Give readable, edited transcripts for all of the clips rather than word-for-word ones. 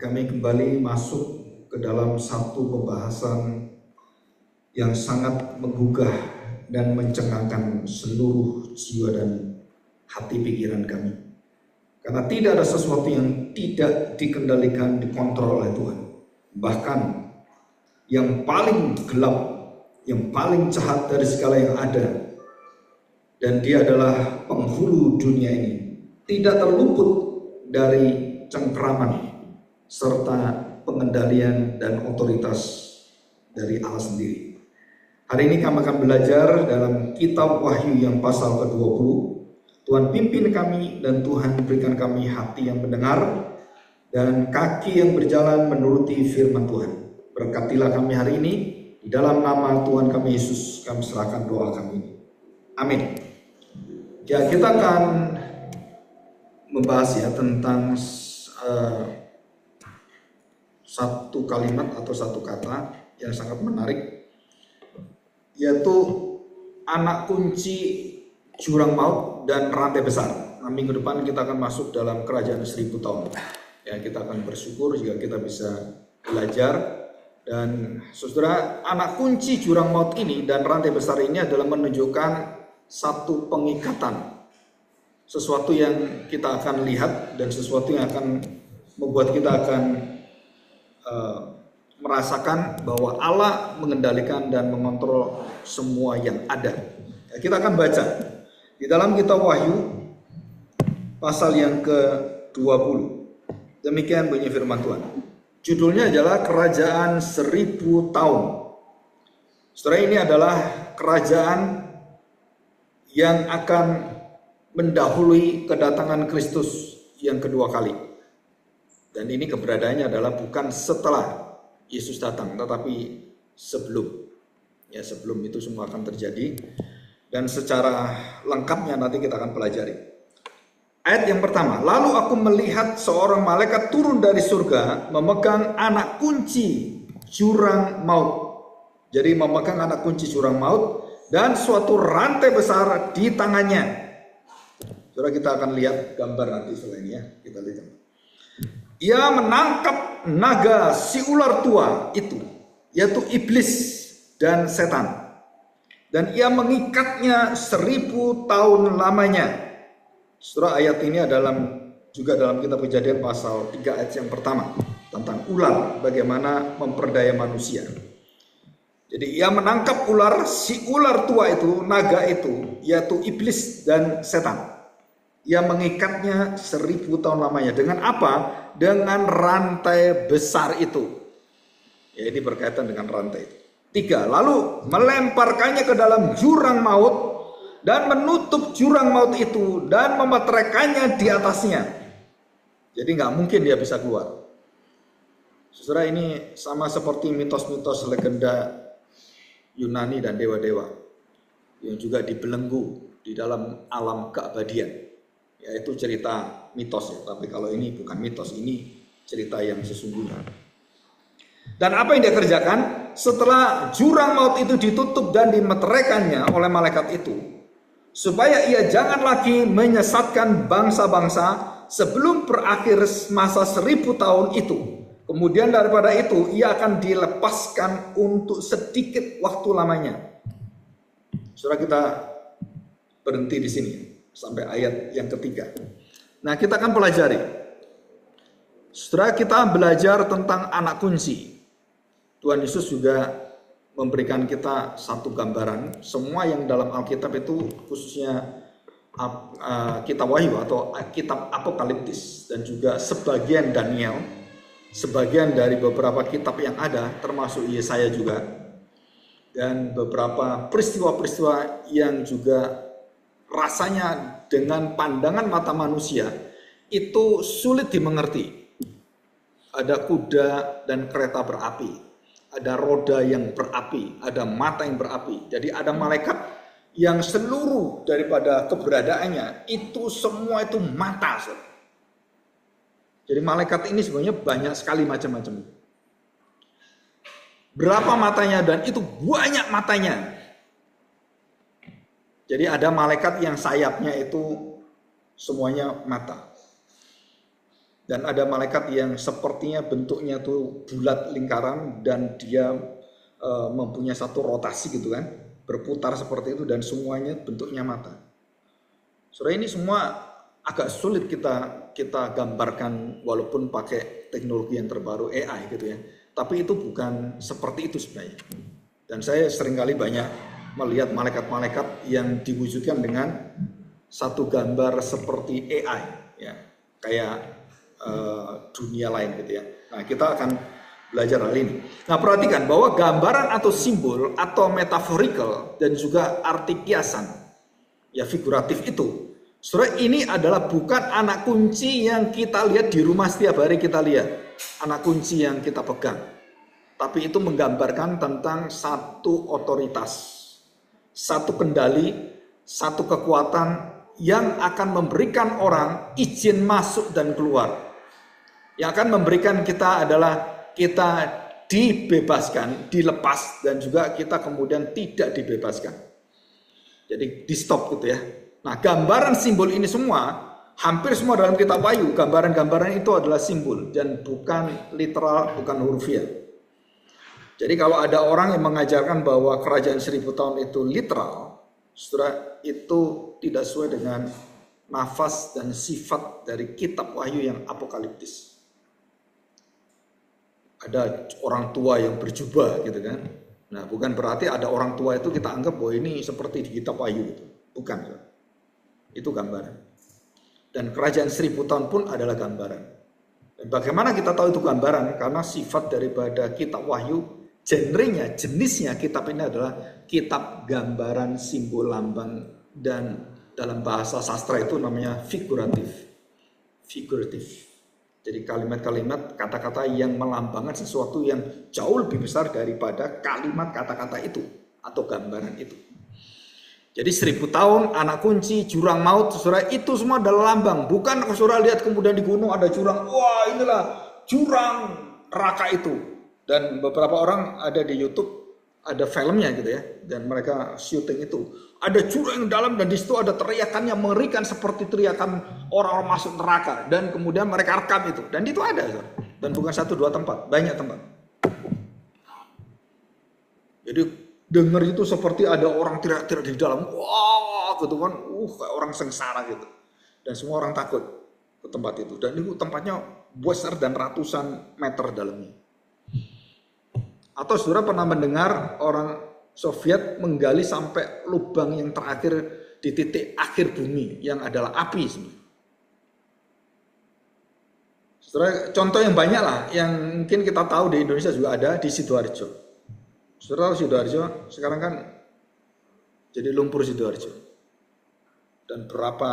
kami kembali masuk ke dalam satu pembahasan yang sangat menggugah dan mencengangkan seluruh jiwa dan hati pikiran kami. Karena tidak ada sesuatu yang tidak dikendalikan, dikontrol oleh Tuhan. Bahkan yang paling gelap, yang paling jahat dari segala yang ada, dan dia adalah penghulu dunia ini, tidak terluput dari cengkraman serta pengendalian dan otoritas dari Allah sendiri. Hari ini kami akan belajar dalam kitab Wahyu yang pasal ke-20. Tuhan pimpin kami dan Tuhan berikan kami hati yang mendengar dan kaki yang berjalan menuruti firman Tuhan. Berkatilah kami hari ini, di dalam nama Tuhan kami Yesus kami serahkan doa kami ini. Amin. Ya, kita akan membahas ya tentang satu kalimat atau satu kata yang sangat menarik, yaitu anak kunci jurang maut dan rantai besar. Nah, minggu depan kita akan masuk dalam kerajaan 1000 tahun. Ya, kita akan bersyukur jika kita bisa belajar. Dan saudara, anak kunci jurang maut ini dan rantai besar ini adalah menunjukkan satu pengikatan, sesuatu yang kita akan lihat dan sesuatu yang akan membuat kita akan merasakan bahwa Allah mengendalikan dan mengontrol semua yang ada. Ya, kita akan baca di dalam kitab Wahyu pasal yang ke-20. Demikian bunyi firman Tuhan. Judulnya adalah Kerajaan 1000 tahun. Saudara, ini adalah kerajaan yang akan mendahului kedatangan Kristus yang kedua kali. Dan ini keberadaannya adalah bukan setelah Yesus datang, tetapi sebelum. Ya, sebelum itu semua akan terjadi. Dan secara lengkapnya nanti kita akan pelajari. Ayat yang pertama, lalu aku melihat seorang malaikat turun dari surga memegang anak kunci jurang maut. Jadi memegang anak kunci jurang maut dan suatu rantai besar di tangannya. Saudara, kita akan lihat gambar nanti setelah ini ya. Kita lihat. Ia menangkap naga si ular tua itu, yaitu iblis dan setan. Dan ia mengikatnya 1000 tahun lamanya. Saudara, ayat ini juga dalam kitab Kejadian pasal 3 ayat yang pertama tentang ular, bagaimana memperdaya manusia. Jadi ia menangkap ular, si ular tua itu, naga itu, yaitu iblis dan setan. Ia mengikatnya 1000 tahun lamanya. Dengan apa? Dengan rantai besar itu. Ya, ini berkaitan dengan rantai itu. 3. Lalu melemparkannya ke dalam jurang maut dan menutup jurang maut itu dan memeteraikannya di atasnya. Jadi nggak mungkin dia bisa keluar. Saudara, ini sama seperti mitos-mitos legenda Yunani dan dewa-dewa yang juga dibelenggu di dalam alam keabadian. Yaitu cerita mitos ya, tapi kalau ini bukan mitos, ini cerita yang sesungguhnya. Dan apa yang dia kerjakan? Setelah jurang maut itu ditutup dan dimeteraikannya oleh malaikat itu, supaya ia jangan lagi menyesatkan bangsa-bangsa sebelum berakhir masa 1000 tahun itu. Kemudian daripada itu ia akan dilepaskan untuk sedikit waktu lamanya. Saudara, kita berhenti di sini sampai ayat yang ketiga. Nah, kita akan pelajari. Saudara, kita belajar tentang anak kunci. Tuhan Yesus juga memberikan kita satu gambaran. Semua yang dalam Alkitab itu, khususnya kitab Wahyu atau kitab Apokaliptis, dan juga sebagian Daniel, sebagian dari beberapa kitab yang ada, termasuk Yesaya juga, dan beberapa peristiwa-peristiwa yang juga rasanya dengan pandangan mata manusia itu sulit dimengerti. Ada kuda dan kereta berapi, ada roda yang berapi, ada mata yang berapi. Jadi ada malaikat yang seluruh daripada keberadaannya itu semua itu mata. Jadi malaikat ini sebenarnya banyak sekali macam-macam. Berapa matanya? Dan itu banyak matanya. Jadi ada malaikat yang sayapnya itu semuanya mata. Dan ada malaikat yang sepertinya bentuknya tuh bulat lingkaran dan dia mempunyai satu rotasi gitu kan, berputar seperti itu dan semuanya bentuknya mata. Saudara, ini semua agak sulit kita gambarkan walaupun pakai teknologi yang terbaru AI gitu ya. Tapi itu bukan seperti itu sebenarnya. Dan saya seringkali banyak melihat malaikat-malaikat yang diwujudkan dengan satu gambar seperti AI ya, kayak dunia lain gitu ya. Nah, kita akan belajar hal ini. Nah, perhatikan bahwa gambaran atau simbol atau metaphorical dan juga arti kiasan ya figuratif itu, saudara, ini adalah bukan anak kunci yang kita lihat di rumah setiap hari kita lihat, anak kunci yang kita pegang. Tapi itu menggambarkan tentang satu otoritas, satu kendali, satu kekuatan yang akan memberikan orang izin masuk dan keluar. Yang akan memberikan kita adalah kita dibebaskan, dilepas, dan juga kita kemudian tidak dibebaskan. Jadi di stop gitu ya. Nah, gambaran simbol ini semua, hampir semua dalam kitab Wahyu, gambaran-gambaran itu adalah simbol dan bukan literal, bukan hurufiah. Jadi kalau ada orang yang mengajarkan bahwa kerajaan 1000 tahun itu literal, saudara, itu tidak sesuai dengan nafas dan sifat dari kitab Wahyu yang apokaliptis. Ada orang tua yang berjubah gitu kan. Nah, bukan berarti ada orang tua itu kita anggap bahwa ini seperti di kitab Wahyu gitu. Bukan. Itu gambaran. Dan kerajaan 1000 tahun pun adalah gambaran. Dan bagaimana kita tahu itu gambaran? Karena sifat daripada kitab Wahyu, genrenya, jenisnya kitab ini adalah kitab gambaran, simbol, lambang, dan dalam bahasa sastra itu namanya figuratif. Jadi kalimat-kalimat, kata-kata yang melambangkan sesuatu yang jauh lebih besar daripada kalimat kata-kata itu atau gambaran itu. Jadi 1000 tahun, anak kunci, jurang maut, saudara, itu semua adalah lambang. Bukan saudara lihat kemudian di gunung ada jurang, wah inilah jurang neraka itu. Dan beberapa orang ada di YouTube, ada filmnya gitu ya, dan mereka syuting itu. Ada jurang yang dalam dan di situ ada teriakan yang mengerikan seperti teriakan orang-orang masuk neraka. Dan kemudian mereka rekam itu. Dan itu ada. Dan bukan 1-2 tempat, banyak tempat. Jadi dengar itu seperti ada orang teriak-teriak di dalam. Wah gitu kan, kayak orang sengsara gitu. Dan semua orang takut ke tempat itu. Dan itu tempatnya besar dan ratusan meter dalamnya. Atau saudara pernah mendengar orang Soviet menggali sampai lubang yang terakhir di titik akhir bumi yang adalah api. Saudara, contoh yang banyak lah yang mungkin kita tahu di Indonesia juga ada di Sidoarjo. Saudara tahu Sidoarjo sekarang kan jadi lumpur Sidoarjo. Dan berapa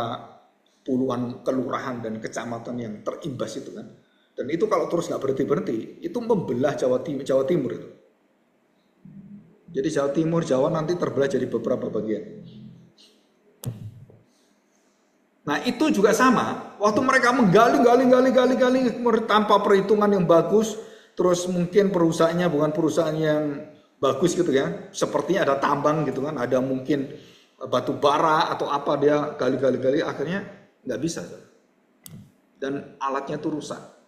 puluhan kelurahan dan kecamatan yang terimbas itu kan. Dan itu kalau terus nggak berhenti-berhenti, itu membelah Jawa Timur itu. Jadi Jawa Timur, Jawa nanti terbelah jadi beberapa bagian. Nah itu juga sama, waktu mereka menggali tanpa perhitungan yang bagus, terus mungkin perusahaannya bukan perusahaan yang bagus gitu ya, sepertinya ada tambang gitu kan, ada mungkin batu bara atau apa, dia gali, akhirnya nggak bisa. Dan alatnya itu rusak.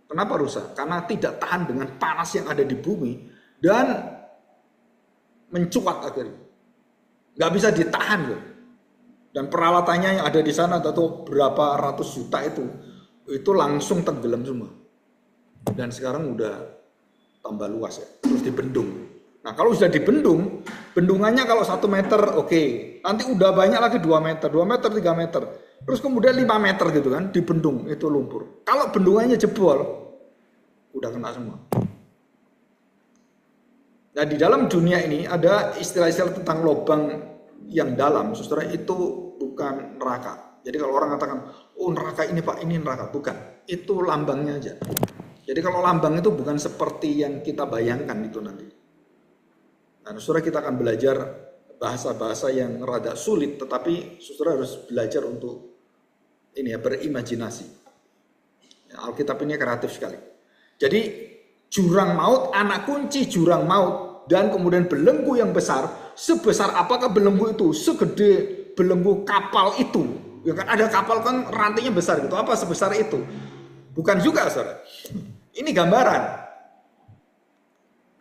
Kenapa rusak? Karena tidak tahan dengan panas yang ada di bumi dan mencuat akhirnya, nggak bisa ditahan loh. Dan peralatannya yang ada di sana atau berapa ratus juta itu langsung tenggelam semua. Dan sekarang udah tambah luas ya, terus dibendung. Nah kalau sudah dibendung, bendungannya kalau 1 meter oke, nanti udah banyak lagi 2 meter, 2 meter, 3 meter, terus kemudian 5 meter gitu kan, dibendung itu lumpur. Kalau bendungannya jebol, udah kena semua. Nah di dalam dunia ini ada istilah-istilah tentang lubang yang dalam, saudara, itu bukan neraka. Jadi kalau orang katakan, oh neraka ini pak, ini neraka, bukan. Itu lambangnya aja. Jadi kalau lambang itu bukan seperti yang kita bayangkan itu nanti. Nah saudara, kita akan belajar bahasa-bahasa yang rada sulit, tetapi saudara harus belajar untuk ini ya, berimajinasi. Ya, Alkitab ini kreatif sekali. Jadi jurang maut, anak kunci jurang maut, dan kemudian belenggu yang besar. Sebesar apakah belenggu itu? Segede belenggu kapal itu. Ya kan ada kapal kan rantainya besar gitu. Apa sebesar itu? Bukan juga, saudara. Ini gambaran.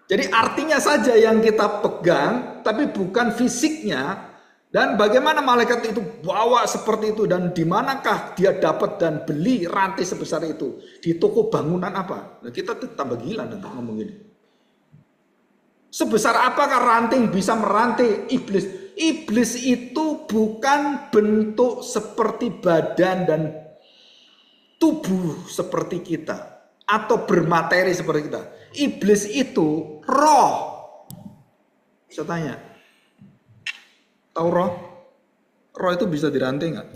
Jadi artinya saja yang kita pegang, tapi bukan fisiknya. Dan bagaimana malaikat itu bawa seperti itu, dan di manakah dia dapat dan beli rantai sebesar itu? Di toko bangunan apa? Nah, kita tambah gila nanti ngomong ini. Sebesar apakah rantai yang bisa merantai iblis? Iblis itu bukan bentuk seperti badan dan tubuh seperti kita, atau bermateri seperti kita. Iblis itu roh. Saya tanya, tahu roh? Roh itu bisa dirantai nggak?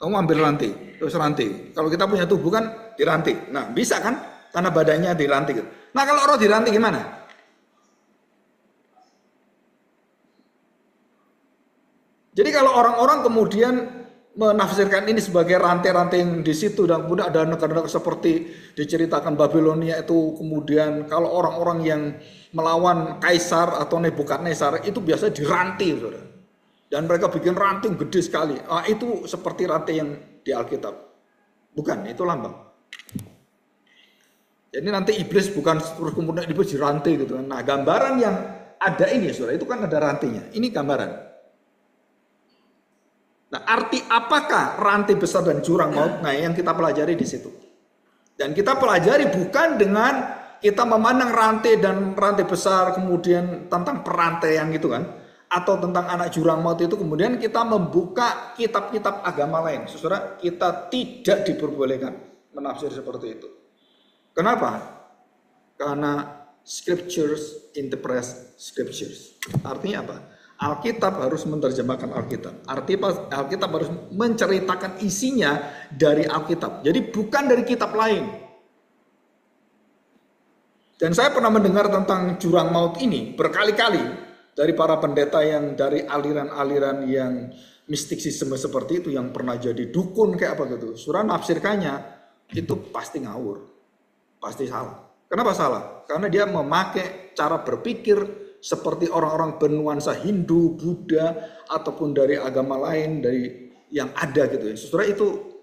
Kamu ambil rantai, terus rantai. Kalau kita punya tubuh kan dirantai. Nah bisa kan? Karena badannya dirantai. Nah kalau roh dirantai gimana? Jadi kalau orang-orang kemudian menafsirkan ini sebagai rantai-rantai yang di situ, dan kemudian ada negara-negara seperti diceritakan Babilonia itu, kemudian kalau orang-orang yang melawan Kaisar atau Nebukadnezar itu biasanya dirantai, saudara. Dan mereka bikin ranting gede sekali. Itu seperti rantai yang di Alkitab. Bukan, itu lambang. Jadi nanti iblis bukan terus kemudian iblis dirantai gitu. Nah gambaran yang ada ini, saudara, itu kan ada rantainya. Ini gambaran. Nah, arti apakah rantai besar dan jurang maut? Nah, yang kita pelajari di situ. Dan kita pelajari bukan dengan kita memandang rantai dan rantai besar, kemudian tentang perantaian gitu kan, atau tentang anak jurang maut itu, kemudian kita membuka kitab-kitab agama lain. Saudara, kita tidak diperbolehkan menafsir seperti itu. Kenapa? Karena scriptures interpret scriptures. Artinya apa? Alkitab harus menerjemahkan Alkitab. Artinya Alkitab harus menceritakan isinya dari Alkitab. Jadi bukan dari kitab lain. Dan saya pernah mendengar tentang jurang maut ini berkali-kali dari para pendeta yang dari aliran-aliran yang mistisisme seperti itu, yang pernah jadi dukun kayak apa gitu. Surah nafsirkannya itu pasti ngawur. Pasti salah. Kenapa salah? Karena dia memakai cara berpikir seperti orang-orang bernuansa Hindu, Buddha, ataupun dari agama lain, dari yang ada gitu ya. Saudara,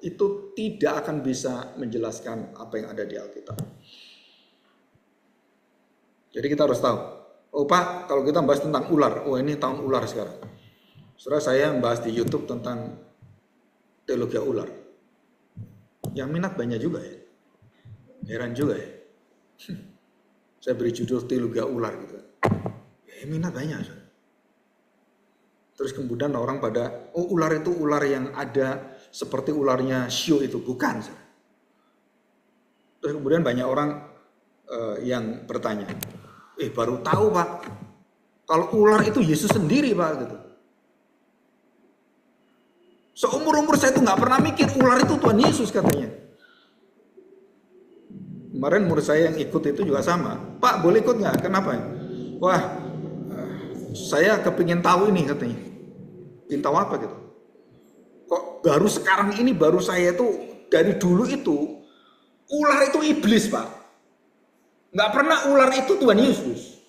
itu tidak akan bisa menjelaskan apa yang ada di Alkitab. Jadi kita harus tahu. Oh Pak, kalau kita bahas tentang ular, ini tahun ular sekarang. Saudara, saya membahas di YouTube tentang teologi ular. Yang minat banyak juga ya. Heran juga ya. Saya beri judul teologi ular gitu. Minat banyak. Terus kemudian orang pada, ular itu ular yang ada seperti ularnya Shio itu. Bukan. Terus kemudian banyak orang yang bertanya, baru tahu Pak, kalau ular itu Yesus sendiri Pak gitu. Seumur-umur saya itu nggak pernah mikir ular itu Tuhan Yesus katanya. Kemarin murid saya yang ikut itu juga sama. Pak boleh ikut nggak? Kenapa? Wah, saya kepingin tahu ini katanya. Ingin tahu apa gitu? Kok baru sekarang ini, baru saya itu dari dulu itu ular itu iblis Pak. Nggak pernah ular itu Tuhan Yesus.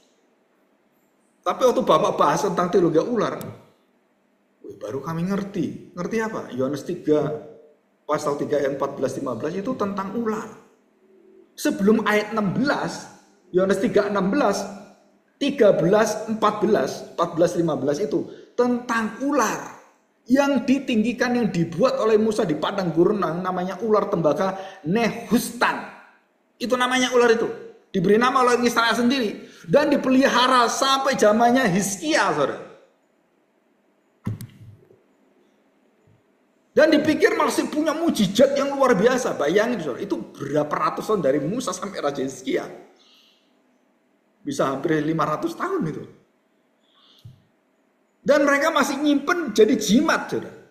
Tapi waktu Bapak bahas tentang teologi ular, baru kami ngerti. Ngerti apa? Yohanes 3 pasal 3 ayat 14-15 itu tentang ular. Sebelum ayat 16, Yohanes 3:16, 13, 14, 15 itu tentang ular yang ditinggikan, yang dibuat oleh Musa di padang gurun, namanya ular tembaga Nehustan. Itu namanya ular itu. Diberi nama oleh Israel sendiri dan dipelihara sampai zamannya Hizkia, saudara. Dan dipikir masih punya mujizat yang luar biasa. Bayangin saudara, itu berapa ratus tahun dari Musa sampai Raja Hizkia. Bisa hampir 500 tahun itu. Dan mereka masih nyimpen jadi jimat, saudara.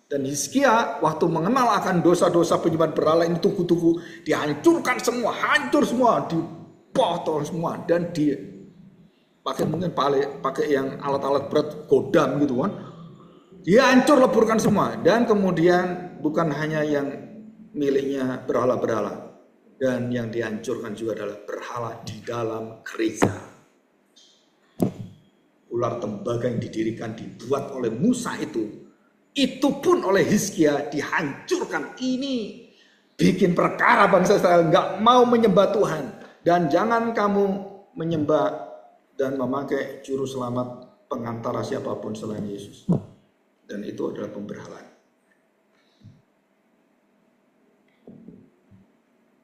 Dan Hizkia waktu mengenal akan dosa-dosa penyembahan berhala ini, tugu-tugu dihancurkan semua, hancur semua, dipotong semua, dan dia pakai mungkin pakai yang alat-alat berat godam gitu kan. Dia hancur leburkan semua, dan kemudian bukan hanya yang miliknya berhala-berhala, dan yang dihancurkan juga adalah berhala di dalam gereja. Ular tembaga yang didirikan, dibuat oleh Musa itu Itu pun oleh Hizkia dihancurkan. Ini bikin perkara bangsa Israel nggak mau menyembah Tuhan. Dan jangan kamu menyembah dan memakai juru selamat pengantara siapapun selain Yesus. Dan itu adalah pemberhalaan.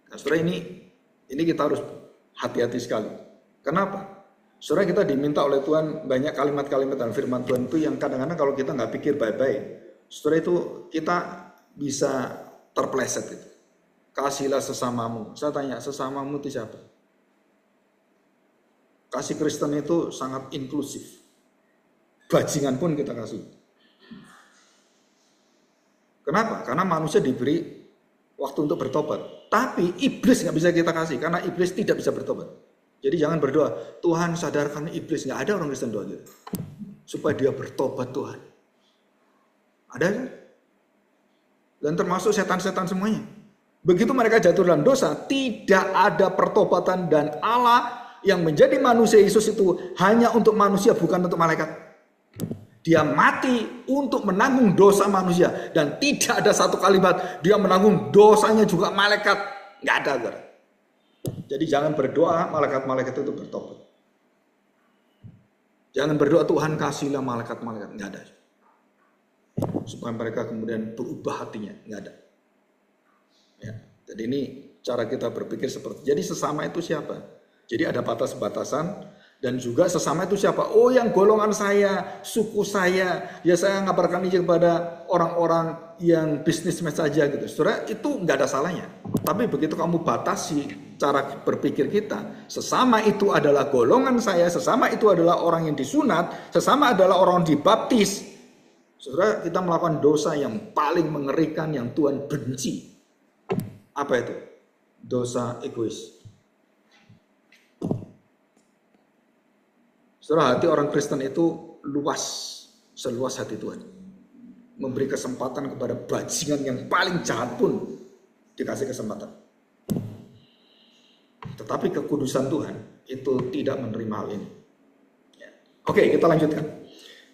Nah, saudara, ini kita harus hati-hati sekali. Kenapa? Saudara, kita diminta oleh Tuhan banyak kalimat-kalimat dan firman Tuhan itu yang kadang-kadang kalau kita nggak pikir baik-baik, saudara, itu kita bisa terpleset itu. Kasihilah sesamamu. Saya tanya, sesamamu itu siapa? Kasih Kristen itu sangat inklusif. Bajingan pun kita kasih. Kenapa? Karena manusia diberi waktu untuk bertobat. Tapi iblis nggak bisa kita kasih karena iblis tidak bisa bertobat. Jadi jangan berdoa, Tuhan sadarkan iblis. Nggak ada orang Kristen doa gitu. Supaya dia bertobat Tuhan. Ada kan? Dan termasuk setan-setan semuanya. Begitu mereka jatuh dalam dosa, tidak ada pertobatan dan Allah yang menjadi manusia Yesus itu hanya untuk manusia, bukan untuk malaikat. Dia mati untuk menanggung dosa manusia. Dan tidak ada satu kalimat dia menanggung dosanya juga malaikat. Nggak ada. Jadi jangan berdoa malaikat-malaikat itu bertobat. Jangan berdoa Tuhan kasihlah malaikat-malaikat. Nggak ada. Supaya mereka kemudian berubah hatinya. Nggak ada. Ya. Jadi ini cara kita berpikir seperti. Jadi sesama itu siapa? Jadi ada batas-batasan. Dan juga sesama itu siapa? Oh, yang golongan saya, suku saya. Ya saya ngabarkan ini kepada orang-orang yang bisnismen saja gitu. Saudara, itu nggak ada salahnya. Tapi begitu kamu batasi cara berpikir kita, sesama itu adalah golongan saya, sesama itu adalah orang yang disunat, sesama adalah orang dibaptis. Saudara, kita melakukan dosa yang paling mengerikan yang Tuhan benci. Apa itu? Dosa egois. Saudara, hati orang Kristen itu luas, seluas hati Tuhan. Memberi kesempatan kepada bajingan yang paling jahat pun dikasih kesempatan. Tetapi kekudusan Tuhan itu tidak menerima hal ini. Ya. Oke, kita lanjutkan.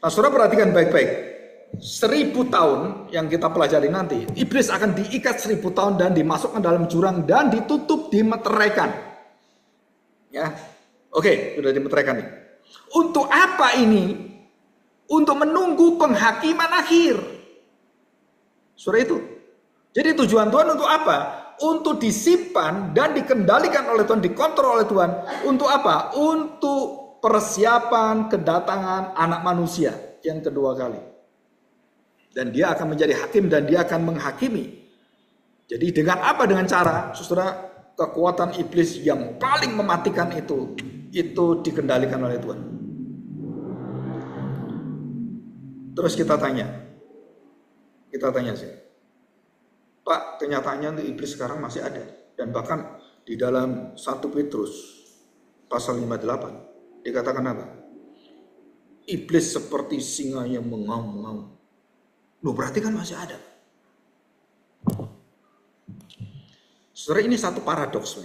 Nah, saudara perhatikan baik-baik. 1000 tahun yang kita pelajari nanti, iblis akan diikat 1000 tahun dan dimasukkan dalam jurang dan ditutup, dimeteraikan. Ya, oke, sudah dimeteraikan nih. Untuk apa ini? Untuk menunggu penghakiman akhir. Saudara itu. Jadi tujuan Tuhan untuk apa? Untuk disimpan dan dikendalikan oleh Tuhan, dikontrol oleh Tuhan. Untuk apa? Untuk persiapan kedatangan anak manusia yang kedua kali. Dan dia akan menjadi hakim dan dia akan menghakimi. Jadi dengan apa? Dengan cara, saudara, kekuatan iblis yang paling mematikan itu dikendalikan oleh Tuhan. Terus kita tanya sih, Pak, kenyataannya iblis sekarang masih ada. Dan bahkan di dalam 1 Petrus pasal 58 dikatakan apa? Iblis seperti singa yang mengaum-ngaum. Loh, berarti kan masih ada. Saudara, ini satu paradoks.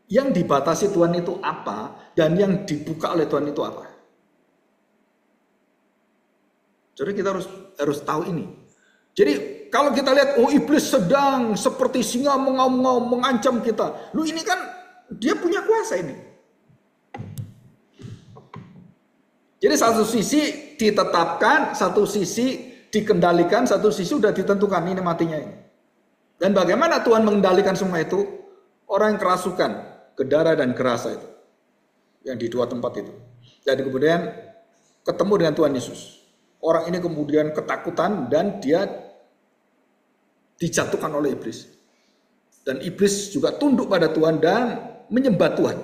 Yang dibatasi Tuhan itu apa, dan yang dibuka oleh Tuhan itu apa? Jadi kita harus tahu ini. Jadi kalau kita lihat, oh iblis sedang seperti singa mengaum-ngaum mengancam kita. Lu ini kan dia punya kuasa ini. Jadi satu sisi ditetapkan, satu sisi dikendalikan, satu sisi sudah ditentukan ini matinya ini. Dan bagaimana Tuhan mengendalikan semua itu? Orang yang kerasukan ke darah dan kerasa itu, yang di 2 tempat itu. Dan kemudian ketemu dengan Tuhan Yesus. Orang ini kemudian ketakutan dan dia dijatuhkan oleh iblis. Dan iblis juga tunduk pada Tuhan dan menyembah Tuhan.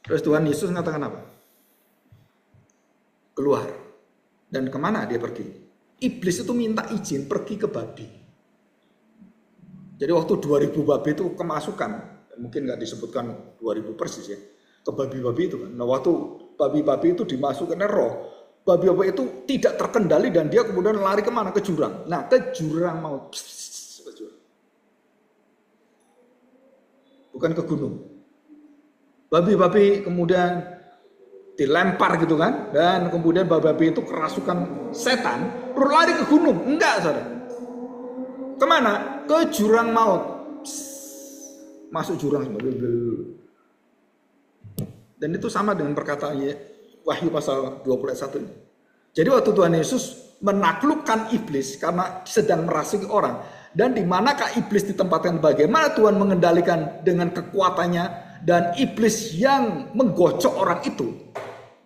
Terus Tuhan Yesus mengatakan apa? Keluar. Dan kemana dia pergi? Iblis itu minta izin pergi ke babi. Jadi waktu 2000 babi itu kemasukan, mungkin nggak disebutkan 2000 persis ya, ke babi-babi itu kan. Nah waktu babi-babi itu dimasukkan roh, babi-babi itu tidak terkendali dan dia kemudian lari kemana? Ke jurang. Nah ke jurang maut. Bukan ke gunung. Babi-babi kemudian dilempar gitu kan, dan kemudian babi itu kerasukan setan, terus lari ke gunung. Enggak, saudara. Kemana? Ke jurang maut. Masuk jurang. Dan itu sama dengan perkataan Wahyu pasal 20 ayat 1 ini. Jadi waktu Tuhan Yesus menaklukkan iblis karena sedang merasuki orang, dan di manakah iblis ditempatkan, bagaimana Tuhan mengendalikan dengan kekuatannya, dan iblis yang menggocok orang itu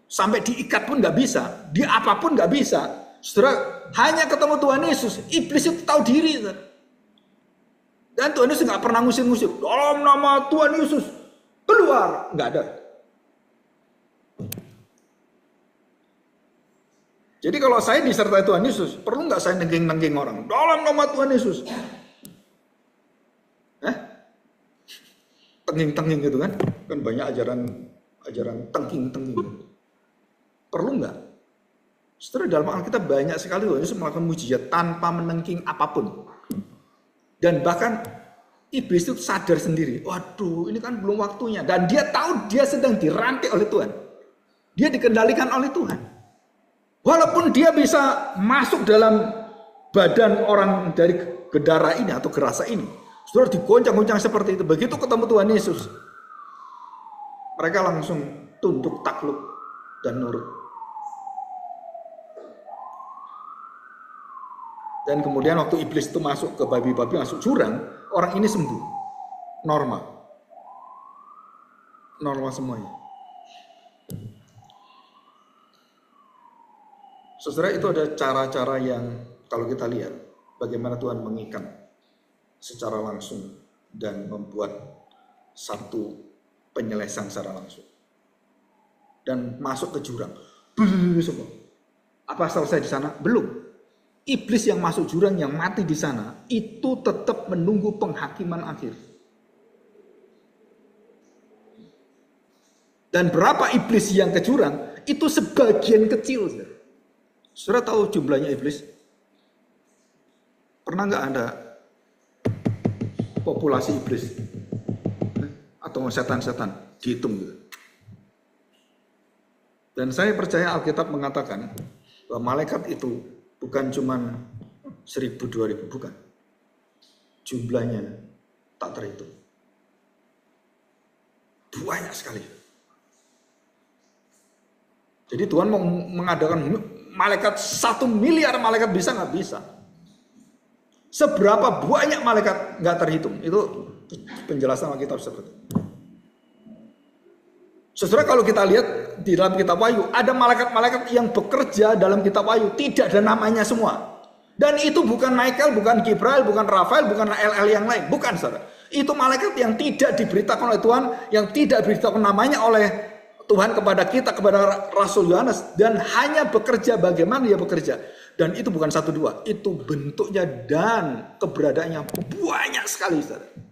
sampai diikat pun nggak bisa, di apapun nggak bisa. Saudara, hanya ketemu Tuhan Yesus, iblis itu tahu diri. Dan Tuhan Yesus nggak pernah ngusir-ngusir. Dalam nama Tuhan Yesus, keluar. Nggak ada. Jadi kalau saya disertai Tuhan Yesus, perlu nggak saya nengging-nengging orang? Dalam nama Tuhan Yesus. Tenging-tenging gitu kan? Kan banyak ajaran tengking-tenging. Perlu nggak? Setelah dalam Alkitab banyak sekali Tuhan Yesus melakukan mujizat tanpa menengking apapun. Dan bahkan iblis itu sadar sendiri, waduh ini kan belum waktunya. Dan dia tahu dia sedang dirantai oleh Tuhan. Dia dikendalikan oleh Tuhan. Walaupun dia bisa masuk dalam badan orang dari gedara ini atau gerasa ini, saudara, digoncang-goncang seperti itu. Begitu ketemu Tuhan Yesus, mereka langsung tunduk, takluk, dan nurut. Dan kemudian waktu iblis itu masuk ke babi-babi, masuk jurang, orang ini sembuh. Normal semuanya. Saudara, itu ada cara-cara yang kalau kita lihat bagaimana Tuhan mengikat secara langsung dan membuat satu penyelesaian secara langsung. Dan masuk ke jurang. Apa selesai di sana? Belum. Iblis yang masuk jurang, yang mati di sana, itu tetap menunggu penghakiman akhir. Dan berapa iblis yang ke jurang? Itu sebagian kecil, saudara. Saudara tahu jumlahnya iblis? Pernah nggak Anda populasi iblis atau setan-setan dihitung gitu? Dan saya percaya Alkitab mengatakan bahwa malaikat itu bukan cuma 1000, 2000, bukan. Jumlahnya tak terhitung. Banyak sekali. Jadi Tuhan mau mengadakan malaikat 1 miliar malaikat, bisa nggak? Bisa. Seberapa banyak malaikat nggak terhitung. Itu penjelasan Alkitab seperti itu. Saudara, kalau kita lihat di dalam kitab Wahyu, ada malaikat-malaikat yang bekerja dalam kitab Wahyu, tidak ada namanya semua. Dan itu bukan Michael, bukan Gabriel, bukan Rafael, bukan LL yang lain, bukan, saudara. Itu malaikat yang tidak diberitakan oleh Tuhan, yang tidak diberitakan namanya oleh Tuhan kepada kita, kepada Rasul Yohanes, dan hanya bekerja bagaimana dia bekerja. Dan itu bukan 1, 2, itu bentuknya dan keberadaannya banyak sekali, saudara.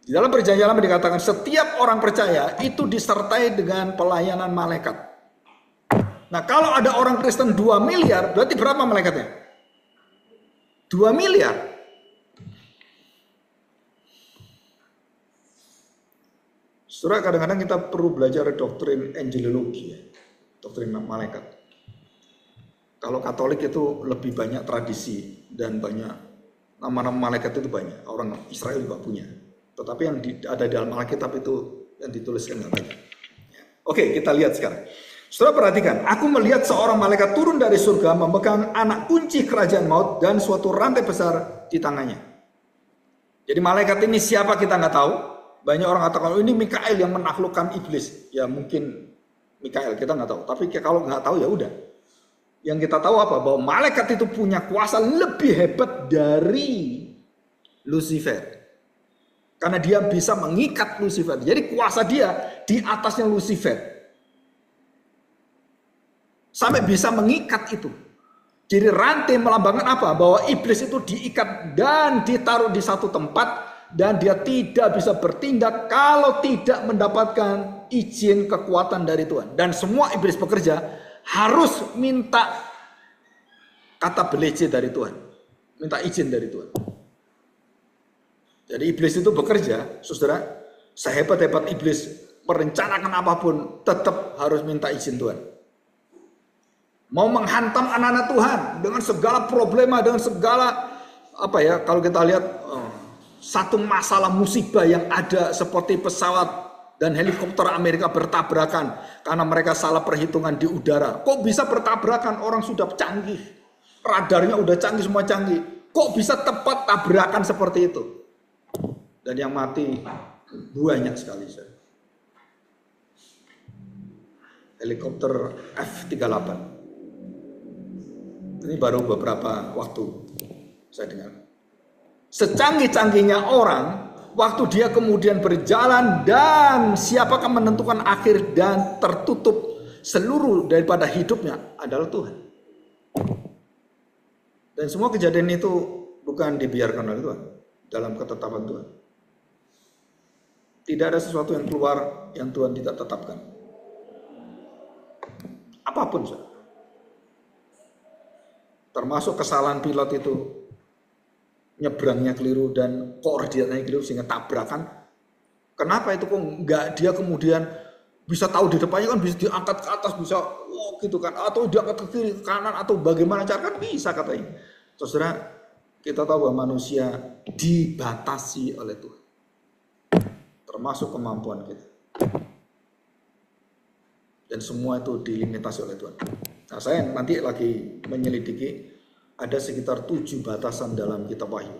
Di dalam perjanjian lama dikatakan setiap orang percaya itu disertai dengan pelayanan malaikat. Nah, kalau ada orang Kristen 2 miliar, berarti berapa malaikatnya? 2 miliar. Saudara, kadang-kadang kita perlu belajar doktrin angelologi, ya, doktrin malaikat. Kalau Katolik itu lebih banyak tradisi dan banyak nama-nama malaikat itu banyak. Orang Israel juga punya. Tetapi yang ada di dalam Alkitab itu yang dituliskan nggak banyak. Oke, kita lihat sekarang. Saudara perhatikan, aku melihat seorang malaikat turun dari surga memegang anak kunci kerajaan maut dan suatu rantai besar di tangannya. Jadi malaikat ini siapa kita nggak tahu. Banyak orang katakan, oh, ini Mikael yang menaklukkan iblis. Ya mungkin Mikael, kita nggak tahu. Tapi kalau nggak tahu ya udah. Yang kita tahu apa? Bahwa malaikat itu punya kuasa lebih hebat dari Lucifer. Karena dia bisa mengikat Lucifer. Jadi kuasa dia di atasnya Lucifer. Sampai bisa mengikat itu. Jadi rantai melambangkan apa? Bahwa iblis itu diikat dan ditaruh di satu tempat. Dan dia tidak bisa bertindak kalau tidak mendapatkan izin kekuatan dari Tuhan. Dan semua iblis bekerja harus minta kata belece dari Tuhan. Minta izin dari Tuhan. Jadi iblis itu bekerja, saudara, sehebat-hebat iblis merencanakan apapun tetap harus minta izin Tuhan. Mau menghantam anak-anak Tuhan dengan segala problema, dengan segala kalau kita lihat satu masalah musibah yang ada seperti pesawat dan helikopter Amerika bertabrakan karena mereka salah perhitungan di udara. Kok bisa bertabrakan? Orang sudah canggih, radarnya udah canggih, semua canggih. Kok bisa tepat tabrakan seperti itu? Dan yang mati banyak sekali. Helikopter F-38. Ini baru beberapa waktu saya dengar. Secanggih-canggihnya orang, waktu dia kemudian berjalan dan siapakah menentukan akhir dan tertutup seluruh daripada hidupnya adalah Tuhan. Dan semua kejadian itu bukan dibiarkan oleh Tuhan, dalam ketetapan Tuhan. Tidak ada sesuatu yang keluar yang Tuhan tidak tetapkan. Apapun, termasuk kesalahan pilot itu, nyebrangnya keliru dan koordinatnya keliru sehingga tabrakan. Kenapa itu kok nggak dia kemudian bisa tahu di depannya, kan bisa diangkat ke atas, bisa gitu kan, atau diangkat ke kiri, ke kanan, atau bagaimana cara, kan bisa katanya. Saudara, kita tahu bahwa manusia dibatasi oleh Tuhan, termasuk kemampuan kita, dan semua itu dilimitasi oleh Tuhan. Nah, saya nanti lagi menyelidiki, ada sekitar 7 batasan dalam kitab Wahyu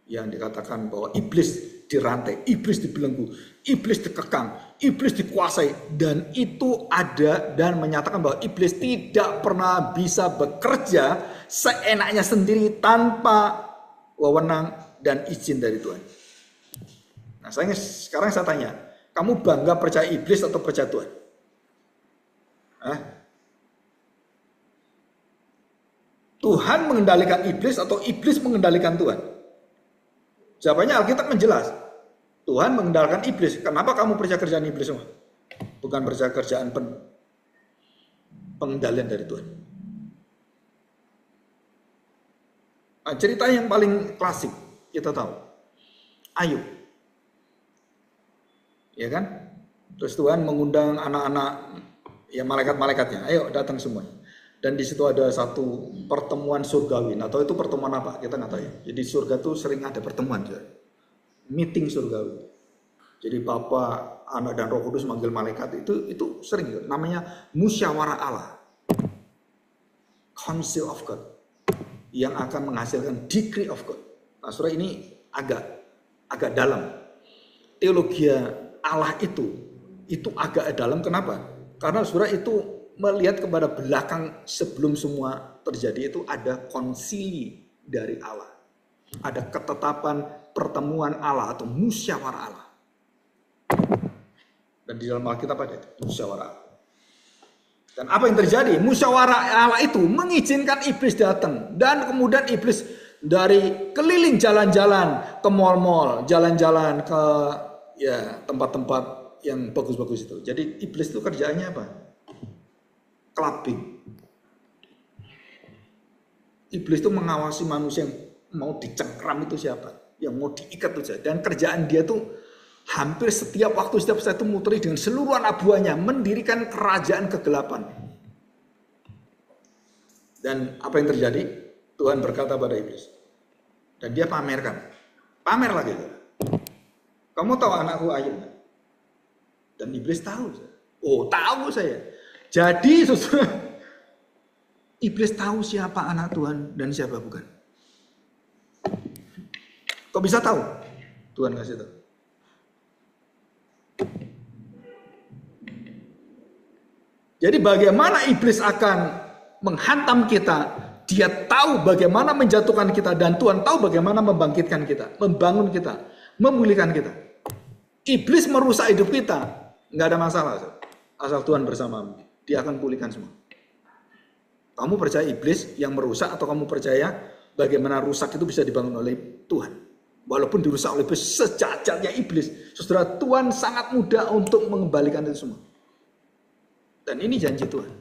yang dikatakan bahwa iblis dirantai, iblis dibelenggu, iblis dikekang, iblis dikuasai, dan itu ada, dan menyatakan bahwa iblis tidak pernah bisa bekerja seenaknya sendiri tanpa wewenang dan izin dari Tuhan. Nah, sekarang saya tanya, kamu bangga percaya iblis atau percaya Tuhan? Tuhan mengendalikan iblis atau iblis mengendalikan Tuhan? Jawabannya Alkitab menjelas. Tuhan mengendalikan iblis. Kenapa kamu percaya kerjaan iblis semua? Bukan percaya kerjaan pengendalian dari Tuhan. Nah, cerita yang paling klasik kita tahu, Ayub. Ya kan? Terus Tuhan mengundang anak-anak, ya malaikat-malaikatnya, ayo datang semua. Dan di situ ada satu pertemuan surgawi. Nah, tahu itu pertemuan apa? Kita nggak tahu ya. Jadi surga tuh sering ada pertemuan, meeting surgawi. Jadi Bapa, Anak dan Roh Kudus manggil malaikat, itu sering. Namanya musyawarah Allah, Council of God, yang akan menghasilkan decree of God. Nah, saudara, ini agak dalam. Teologi Allah itu agak dalam. Kenapa? Karena saudara itu melihat kepada belakang sebelum semua terjadi, itu ada konsili dari Allah. Ada ketetapan pertemuan Allah atau musyawarah Allah. Dan di dalam Alkitab ada itu, musyawarah Allah. Dan apa yang terjadi? Musyawarah Allah itu mengizinkan iblis datang. Dan kemudian iblis dari keliling jalan-jalan ke mal-mal, jalan-jalan ke tempat-tempat yang bagus-bagus itu. Jadi iblis itu kerjaannya apa? Clubbing. Iblis itu mengawasi manusia yang mau dicengkram itu siapa, yang mau diikat itu saja. Dan kerjaan dia tuh hampir setiap waktu, setiap saat itu muteri dengan seluruh anak buahnya mendirikan kerajaan kegelapan. Dan apa yang terjadi? Tuhan berkata pada iblis, dan dia pamer lagi. Kamu tahu anakku Ayub? Dan iblis tahu. Oh, tahu saya. Jadi saudara, iblis tahu siapa anak Tuhan dan siapa bukan. Kok bisa tahu? Tuhan kasih tahu. Jadi bagaimana iblis akan menghantam kita? Dia tahu bagaimana menjatuhkan kita, dan Tuhan tahu bagaimana membangkitkan kita, membangun kita, memulihkan kita. Iblis merusak hidup kita, nggak ada masalah. Asal Tuhan bersamamu, Dia akan pulihkan semua. Kamu percaya iblis yang merusak, atau kamu percaya bagaimana rusak itu bisa dibangun oleh Tuhan? Walaupun dirusak oleh iblis, sejajarnya iblis, saudara, Tuhan sangat mudah untuk mengembalikan itu semua. Dan ini janji Tuhan.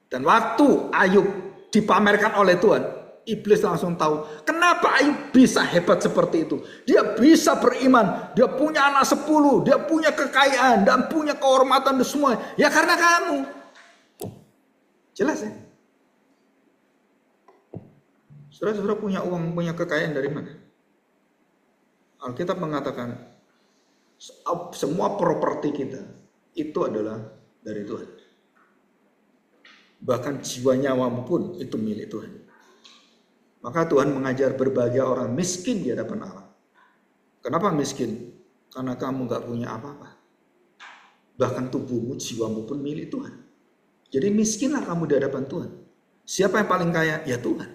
Dan waktu Ayub dipamerkan oleh Tuhan, Iblis langsung tahu kenapa Ayub bisa hebat seperti itu. Dia bisa beriman, dia punya anak 10, dia punya kekayaan dan punya kehormatan dan semua. Ya karena kamu. Jelas ya? Saudara-saudara punya uang, punya kekayaan dari mana? Alkitab mengatakan semua properti kita itu adalah dari Tuhan. Bahkan jiwa nyawamu pun itu milik Tuhan. Maka Tuhan mengajar berbahagia orang miskin di hadapan Allah. Kenapa miskin? Karena kamu gak punya apa-apa. Bahkan tubuhmu, jiwamu pun milik Tuhan. Jadi miskinlah kamu di hadapan Tuhan. Siapa yang paling kaya? Ya Tuhan.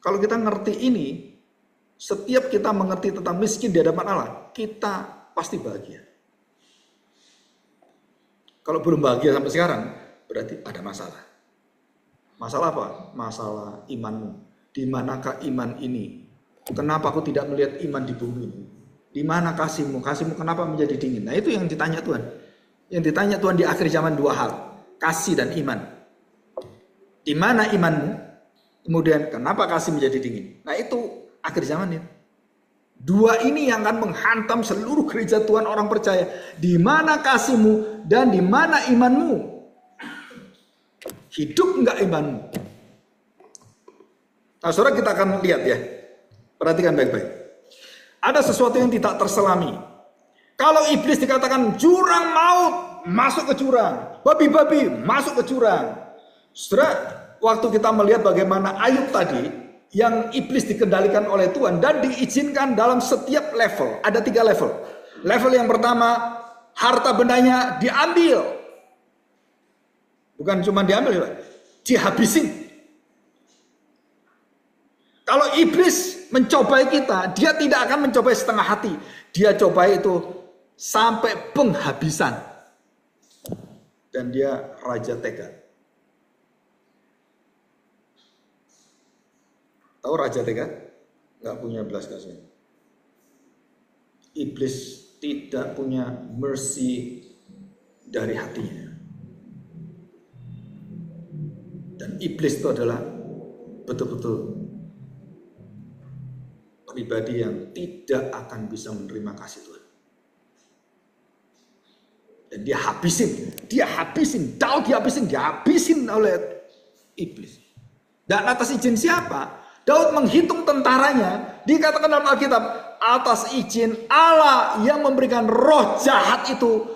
Kalau kita ngerti ini, setiap kita mengerti tentang miskin di hadapan Allah, kita pasti bahagia. Kalau belum bahagia sampai sekarang, berarti ada masalah. Masalah apa? Masalah imanmu. Di manakah iman ini? Kenapa aku tidak melihat iman di bumi ini? Di mana kasihmu? Kasihmu kenapa menjadi dingin? Nah itu yang ditanya Tuhan. Yang ditanya Tuhan di akhir zaman dua hal. Kasih dan iman. Di mana imanmu? Kemudian kenapa kasih menjadi dingin? Nah itu akhir zaman itu. Dua ini yang akan menghantam seluruh gereja Tuhan orang percaya. Di mana kasihmu dan di mana imanmu? Hidup enggak imanmu? Nah saudara, kita akan lihat ya. Perhatikan baik-baik. Ada sesuatu yang tidak terselami. Kalau iblis dikatakan jurang maut, masuk ke jurang. Babi-babi, masuk ke jurang. Saudara, waktu kita melihat bagaimana Ayub tadi, yang iblis dikendalikan oleh Tuhan dan diizinkan dalam setiap level. Ada 3 level. Level yang pertama, harta bendanya diambil. Bukan cuma diambil, dihabisin. Kalau iblis mencobai kita, dia tidak akan mencobai setengah hati. Dia cobai itu sampai penghabisan. Dan dia raja tega. Tahu raja tega? Gak punya belas kasihan. Iblis tidak punya mercy dari hatinya. Dan iblis itu adalah betul-betul pribadi yang tidak akan bisa menerima kasih Tuhan. Dan dia habisin, Daud dihabisin oleh iblis. Dan atas izin siapa? Daud menghitung tentaranya, dikatakan dalam Alkitab, atas izin Allah yang memberikan roh jahat itu,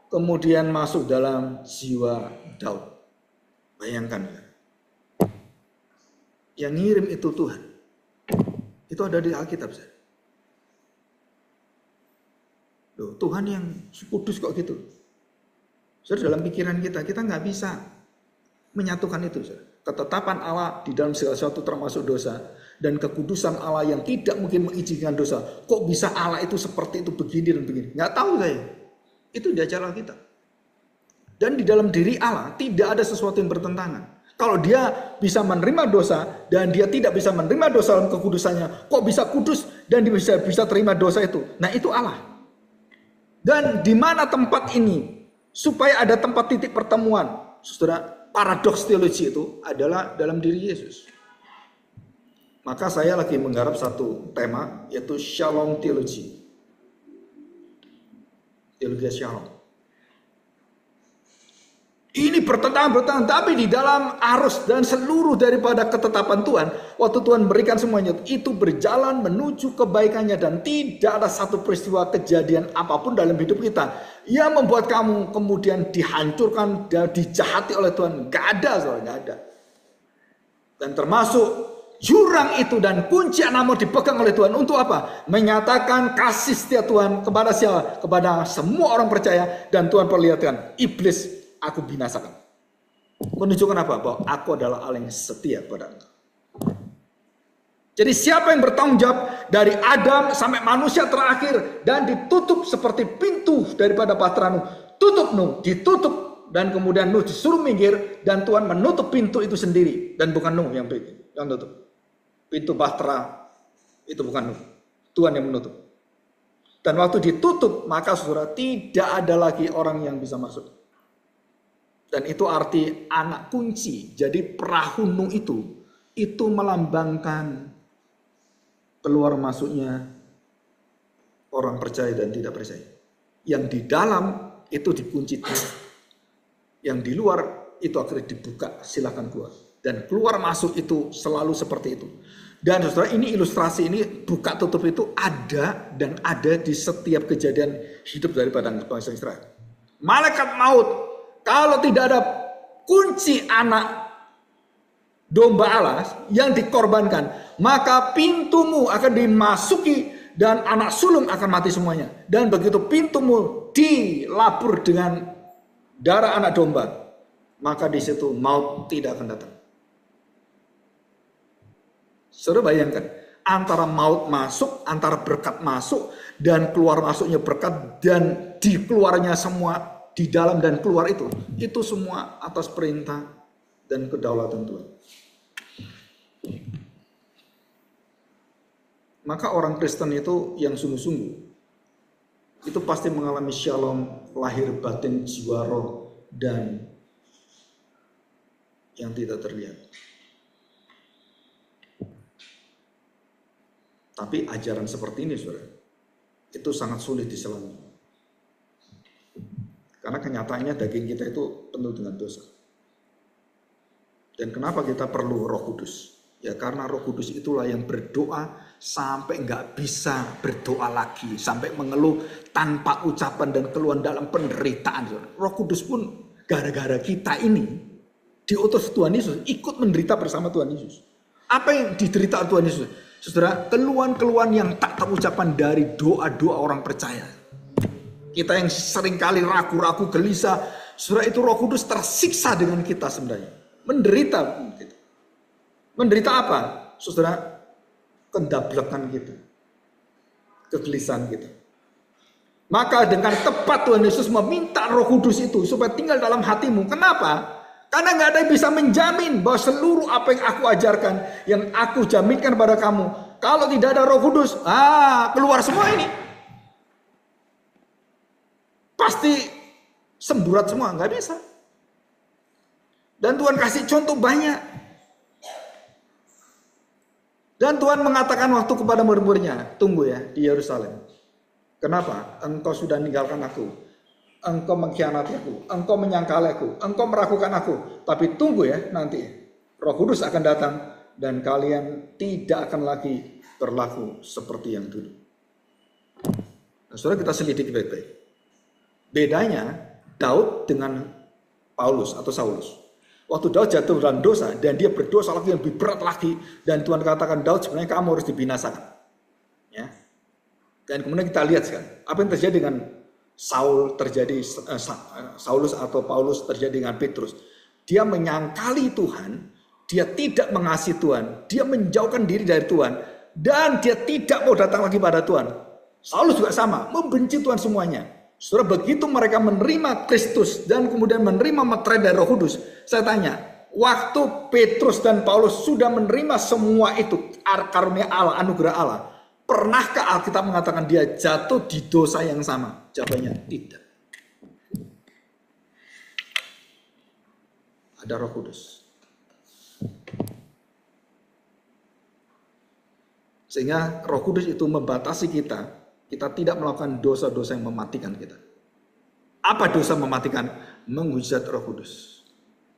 kemudian masuk dalam jiwa Daud. Bayangkan. Yang ngirim itu Tuhan. Itu ada di Alkitab. Loh, Tuhan yang kudus kok gitu. Saudara, dalam pikiran kita nggak bisa menyatukan itu. Saudara. Ketetapan Allah di dalam segala sesuatu termasuk dosa. Dan kekudusan Allah yang tidak mungkin mengizinkan dosa. Kok bisa Allah itu seperti itu, begini dan begini. Nggak tahu saya. Itu diajar Alkitab. Dan di dalam diri Allah tidak ada sesuatu yang bertentangan. Kalau dia bisa menerima dosa dan dia tidak bisa menerima dosa dalam kekudusannya, kok bisa kudus dan dia bisa terima dosa itu? Nah itu Allah. Dan di mana tempat ini supaya ada tempat titik pertemuan, saudara, paradoks teologi itu adalah dalam diri Yesus. Maka saya lagi menggarap satu tema yaitu Shalom Theology. Teologi Shalom. Ini bertentangan, tapi di dalam arus dan seluruh daripada ketetapan Tuhan, waktu Tuhan berikan semuanya, itu berjalan menuju kebaikannya dan tidak ada satu peristiwa kejadian apapun dalam hidup kita yang membuat kamu kemudian dihancurkan dan dijahati oleh Tuhan. Gak ada, soalnya gak ada. Dan termasuk jurang itu dan kunci anamo dipegang oleh Tuhan untuk apa? Menyatakan kasih setia Tuhan kepada siapa? Kepada semua orang percaya. Dan Tuhan perlihatkan, iblis aku binasakan. Menunjukkan apa? Bahwa aku adalah Allah yang setia pada engkau. Jadi siapa yang bertanggung jawab dari Adam sampai manusia terakhir dan ditutup seperti pintu daripada Bahtera Nuh. Tutup Nuh, ditutup dan kemudian Nuh disuruh minggir dan Tuhan menutup pintu itu sendiri dan bukan Nuh yang tutup. Pintu Bahtera itu bukan Nuh. Tuhan yang menutup. Dan waktu ditutup maka saudara tidak ada lagi orang yang bisa masuk. Dan itu arti anak kunci. Jadi perahu Nuh itu melambangkan keluar masuknya orang percaya dan tidak percaya. Yang di dalam itu dikunci Tuhan. Yang di luar itu akhirnya dibuka, silakan keluar. Dan keluar masuk itu selalu seperti itu. Dan saudara, ini ilustrasi ini buka tutup itu ada dan ada di setiap kejadian hidup daripada bangsa Israel. Malaikat maut, kalau tidak ada kunci anak domba Allah yang dikorbankan, maka pintumu akan dimasuki dan anak sulung akan mati semuanya. Dan begitu pintumu dilapur dengan darah anak domba, maka di situ maut tidak akan datang. Saudara bayangkan, antara maut masuk, antara berkat masuk, dan keluar masuknya berkat, dan di keluarnya semua, di dalam dan keluar itu semua atas perintah dan kedaulatan Tuhan. Maka orang Kristen itu yang sungguh-sungguh, itu pasti mengalami shalom, lahir batin, jiwa, roh, dan yang tidak terlihat. Tapi ajaran seperti ini, saudara, itu sangat sulit diselami. Karena kenyataannya daging kita itu penuh dengan dosa. Dan kenapa kita perlu Roh Kudus? Ya karena Roh Kudus itulah yang berdoa sampai nggak bisa berdoa lagi, sampai mengeluh tanpa ucapan dan keluhan dalam penderitaan. Saudara. Roh Kudus pun gara-gara kita ini diutus Tuhan Yesus ikut menderita bersama Tuhan Yesus. Apa yang diderita Tuhan Yesus? Saudara, keluhan-keluhan yang tak terucapkan dari doa-doa orang percaya. Kita yang seringkali ragu-ragu, gelisah, saudara, itu Roh Kudus tersiksa dengan kita sebenarnya. Menderita. Menderita apa? Saudara, kendablekan kita. Kegelisahan kita. Maka dengan tepat Tuhan Yesus meminta Roh Kudus itu supaya tinggal dalam hatimu. Kenapa? Karena nggak ada yang bisa menjamin bahwa seluruh apa yang aku ajarkan, yang aku jaminkan pada kamu, kalau tidak ada Roh Kudus, keluar semua ini. Pasti semburat semua, nggak bisa. Dan Tuhan kasih contoh banyak. Dan Tuhan mengatakan waktu kepada murid-muridnya, tunggu ya di Yerusalem. Kenapa? Engkau sudah meninggalkan aku. Engkau mengkhianati aku. Engkau menyangkal aku. Engkau meragukan aku. Tapi tunggu ya nanti. Roh Kudus akan datang. Dan kalian tidak akan lagi berlaku seperti yang dulu. Nah, saudara, kita selidiki baik-baik. Bedanya Daud dengan Paulus atau Saulus. Waktu Daud jatuh dalam dosa dan dia berdosa lagi yang lebih berat lagi, dan Tuhan katakan, Daud sebenarnya kamu harus dibinasakan. Ya. Dan kemudian kita lihat sekarang apa yang terjadi dengan Saulus atau Paulus terjadi dengan Petrus. Dia menyangkali Tuhan, dia tidak mengasihi Tuhan, dia menjauhkan diri dari Tuhan, dan dia tidak mau datang lagi pada Tuhan. Saulus juga sama, membenci Tuhan semuanya. Saudara, begitu mereka menerima Kristus dan kemudian menerima meterai dari Roh Kudus, saya tanya, waktu Petrus dan Paulus sudah menerima semua itu, karunia Allah, anugerah Allah, pernahkah Alkitab mengatakan dia jatuh di dosa yang sama? Jawabannya tidak. Ada Roh Kudus. Sehingga Roh Kudus itu membatasi kita tidak melakukan dosa-dosa yang mematikan kita. Apa dosa mematikan? Menghujat Roh Kudus.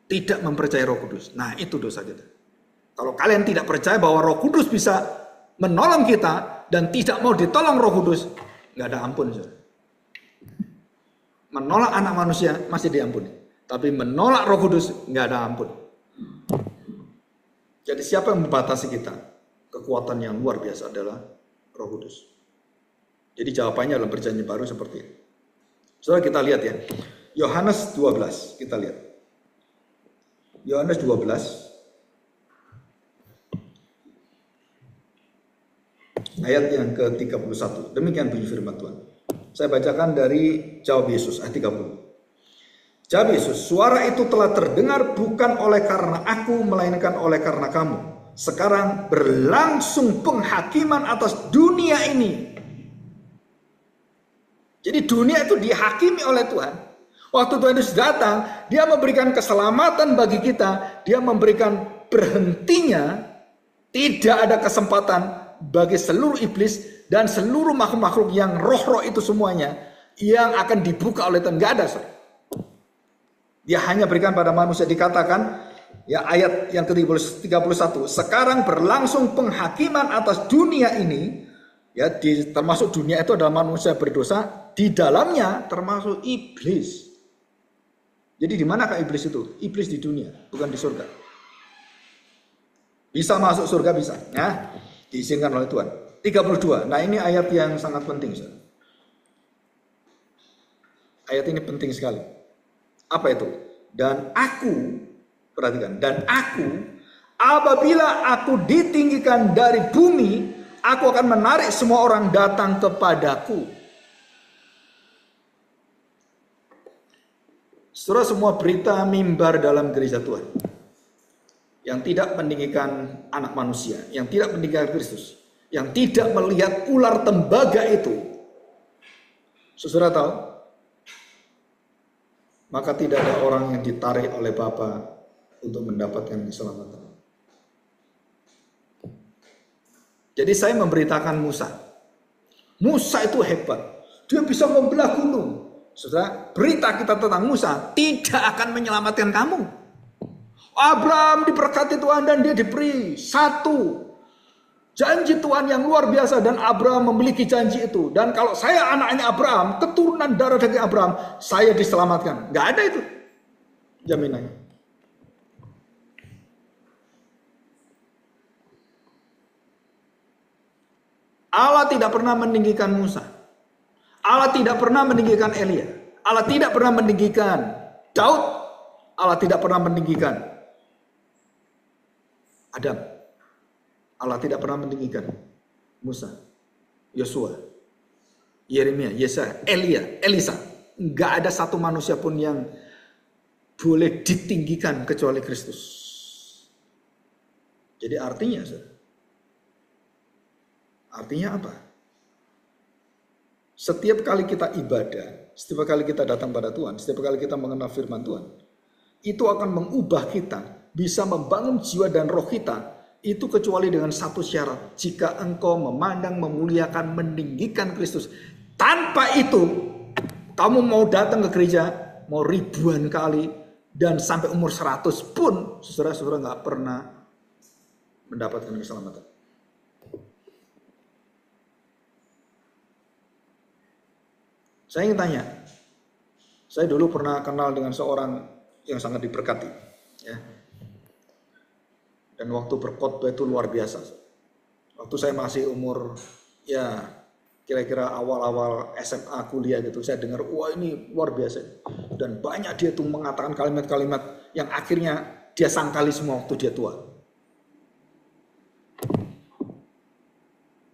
Tidak mempercayai Roh Kudus. Nah, itu dosa kita. Kalau kalian tidak percaya bahwa Roh Kudus bisa menolong kita dan tidak mau ditolong Roh Kudus, nggak ada ampun. Menolak anak manusia masih diampuni, tapi menolak Roh Kudus nggak ada ampun. Jadi siapa yang membatasi kita? Kekuatan yang luar biasa adalah Roh Kudus. Jadi jawabannya dalam perjanjian baru seperti itu. Saudara, kita lihat ya. Yohanes 12, kita lihat. Yohanes 12 ayat yang ke-31. Demikian bunyi firman Tuhan. Saya bacakan dari jawab Yesus ayat 30. Jawab Yesus, suara itu telah terdengar bukan oleh karena aku, melainkan oleh karena kamu. Sekarang berlangsung penghakiman atas dunia ini. Jadi dunia itu dihakimi oleh Tuhan. Waktu Tuhan Yesus datang, dia memberikan keselamatan bagi kita, dia memberikan berhentinya, tidak ada kesempatan bagi seluruh iblis dan seluruh makhluk-makhluk yang roh-roh itu semuanya yang akan dibuka oleh Tuhan. Nggak ada, saudara. Dia hanya berikan pada manusia. Dikatakan ya ayat yang ke-31, sekarang berlangsung penghakiman atas dunia ini, ya termasuk dunia itu adalah manusia berdosa, di dalamnya termasuk iblis. Jadi di manakah iblis itu? Iblis di dunia, bukan di surga. Bisa masuk surga, bisa. Nah, diizinkan oleh Tuhan. 32. Nah, ini ayat yang sangat penting, saudara. Ayat ini penting sekali. Apa itu? Dan aku, perhatikan, dan aku, apabila aku ditinggikan dari bumi, aku akan menarik semua orang datang kepadaku. Saudara, semua berita mimbar dalam gereja Tuhan yang tidak meninggikan anak manusia, yang tidak meninggikan Kristus, yang tidak melihat ular tembaga itu, saudara tahu, maka tidak ada orang yang ditarik oleh Bapa untuk mendapatkan keselamatan. Jadi saya memberitakan Musa. Musa itu hebat. Dia bisa membelah gunung. Saudara, berita kita tentang Musa tidak akan menyelamatkan kamu. Abraham diberkati Tuhan dan dia diberi satu janji Tuhan yang luar biasa, dan Abraham memiliki janji itu. Dan kalau saya anaknya Abraham, keturunan darah daging Abraham, saya diselamatkan. Nggak ada itu jaminannya. Allah tidak pernah meninggikan Musa. Allah tidak pernah meninggikan Elia. Allah tidak pernah meninggikan Daud. Allah tidak pernah meninggikan Adam. Allah tidak pernah meninggikan Musa, Yosua, Yeremia, Yesaya, Elia, Elisa. Enggak ada satu manusia pun yang boleh ditinggikan kecuali Kristus. Jadi artinya apa? Setiap kali kita ibadah, setiap kali kita datang pada Tuhan, setiap kali kita mengenal firman Tuhan, itu akan mengubah kita, bisa membangun jiwa dan roh kita, itu kecuali dengan satu syarat. Jika engkau memandang, memuliakan, meninggikan Kristus. Tanpa itu, kamu mau datang ke gereja, mau ribuan kali, dan sampai umur 100 pun, saudara-saudara nggak pernah mendapatkan keselamatan. Saya ingin tanya, saya dulu pernah kenal dengan seorang yang sangat diberkati, ya. Dan waktu berkhotbah itu luar biasa. Waktu saya masih umur, ya kira-kira awal-awal SMA kuliah gitu, saya dengar, wah ini luar biasa. Dan banyak dia tuh mengatakan kalimat-kalimat yang akhirnya dia sangkali semua waktu dia tua.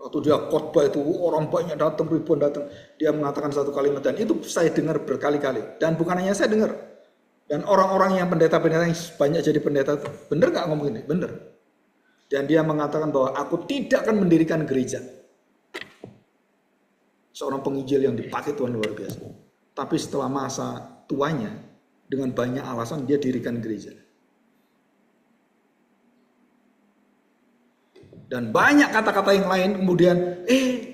Waktu dia khotbah itu orang banyak datang, ribuan datang, dia mengatakan satu kalimat, dan itu saya dengar berkali-kali. Dan bukan hanya saya dengar, dan orang-orang yang pendeta-pendeta yang banyak jadi pendeta, bener nggak ngomong ini? Bener. Dan dia mengatakan bahwa aku tidak akan mendirikan gereja. Seorang penginjil yang dipakai Tuhan luar biasa. Tapi setelah masa tuanya, dengan banyak alasan dia dirikan gereja. Dan banyak kata-kata yang lain, kemudian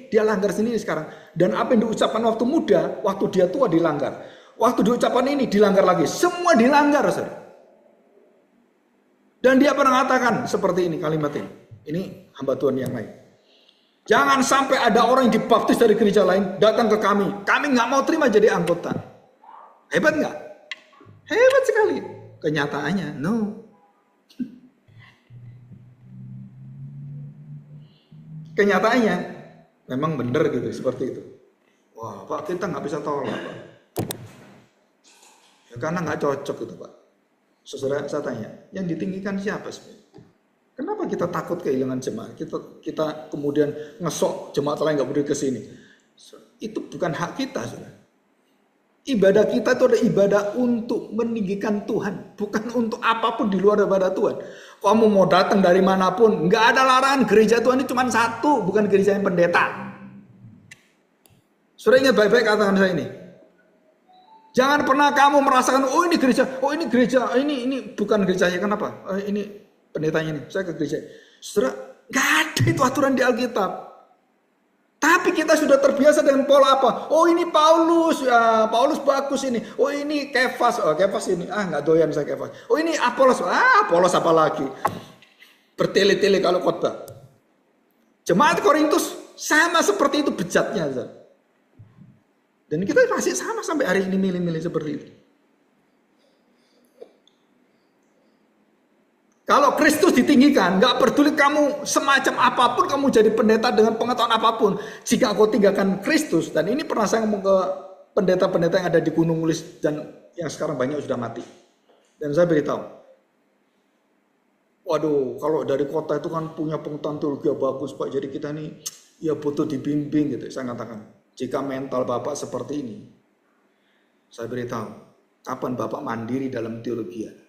dia langgar sini sekarang. Dan apa yang diucapkan waktu muda, waktu dia tua dilanggar. Waktu diucapkan ini dilanggar lagi. Semua dilanggar, saudara. Dan dia pernah mengatakan seperti ini kalimat ini. Ini hamba Tuhan yang lain. Jangan sampai ada orang yang dibaptis dari gereja lain datang ke kami. Kami nggak mau terima jadi anggota. Hebat nggak? Hebat sekali. Kenyataannya, no. Kenyataannya memang benar gitu, seperti itu. Wah Pak, kita nggak bisa tolak Pak. Ya, karena nggak cocok itu Pak. Saudara, saya tanya, yang ditinggikan siapa sebenarnya? Kenapa kita takut kehilangan jemaat? Kita kemudian ngesok jemaat lain nggak boleh ke sini. Itu bukan hak kita, saudara. Ibadah kita itu adalah ibadah untuk meninggikan Tuhan, bukan untuk apapun di luar daripada Tuhan. Kamu mau datang dari manapun, nggak ada larangan. Gereja Tuhan itu cuma satu, bukan gereja yang pendeta. Saudara ingat baik-baik katakan saya ini. Jangan pernah kamu merasakan, oh ini gereja, ini bukan gerejanya, kenapa? Ini pendetanya ini, saya ke gereja. Saudara, nggak ada itu aturan di Alkitab. Tapi kita sudah terbiasa dengan pola apa? Oh ini Paulus, ya, Paulus bagus ini. Oh ini Kefas, Kefas ini, nggak doyan saya Kefas. Oh ini Apolos, Apolos apa lagi? Bertele-tele kalau khotbah. Jemaat Korintus sama seperti itu bejatnya. Dan kita masih sama sampai hari ini milih-milih seperti itu. Kalau Kristus ditinggikan, nggak peduli kamu semacam apapun, kamu jadi pendeta dengan pengetahuan apapun. Jika kau tinggalkan Kristus, dan ini pernah saya ngomong ke pendeta-pendeta yang ada di Gunung Wulis dan yang sekarang banyak sudah mati. Dan saya beritahu, waduh, kalau dari kota itu kan punya pengetahuan teologi bagus Pak, jadi kita nih ya butuh dibimbing gitu. Saya katakan, jika mental Bapak seperti ini, saya beritahu, kapan Bapak mandiri dalam teologi?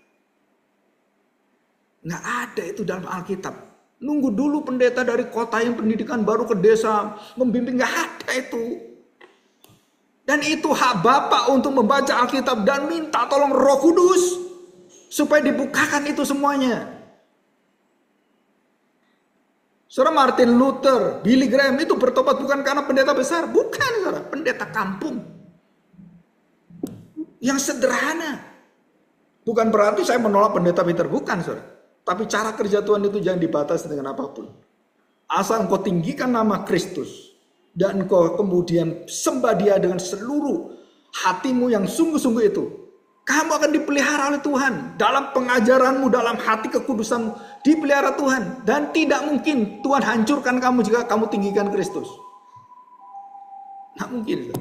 Nggak ada itu dalam Alkitab. Nunggu dulu pendeta dari kota yang pendidikan baru ke desa membimbing, nggak ada itu. Dan itu hak Bapak untuk membaca Alkitab dan minta tolong Roh Kudus supaya dibukakan itu semuanya. Saudara Martin Luther, Billy Graham itu bertobat bukan karena pendeta besar, bukan saudara, pendeta kampung yang sederhana. Bukan berarti saya menolak pendeta pintar, bukan saudara. Tapi cara kerja Tuhan itu jangan dibatasi dengan apapun. Asal engkau tinggikan nama Kristus dan engkau kemudian sembah Dia dengan seluruh hatimu yang sungguh-sungguh itu, kamu akan dipelihara oleh Tuhan. Dalam pengajaranmu, dalam hati kekudusanmu, dipelihara Tuhan. Dan tidak mungkin Tuhan hancurkan kamu jika kamu tinggikan Kristus. Tidak mungkin.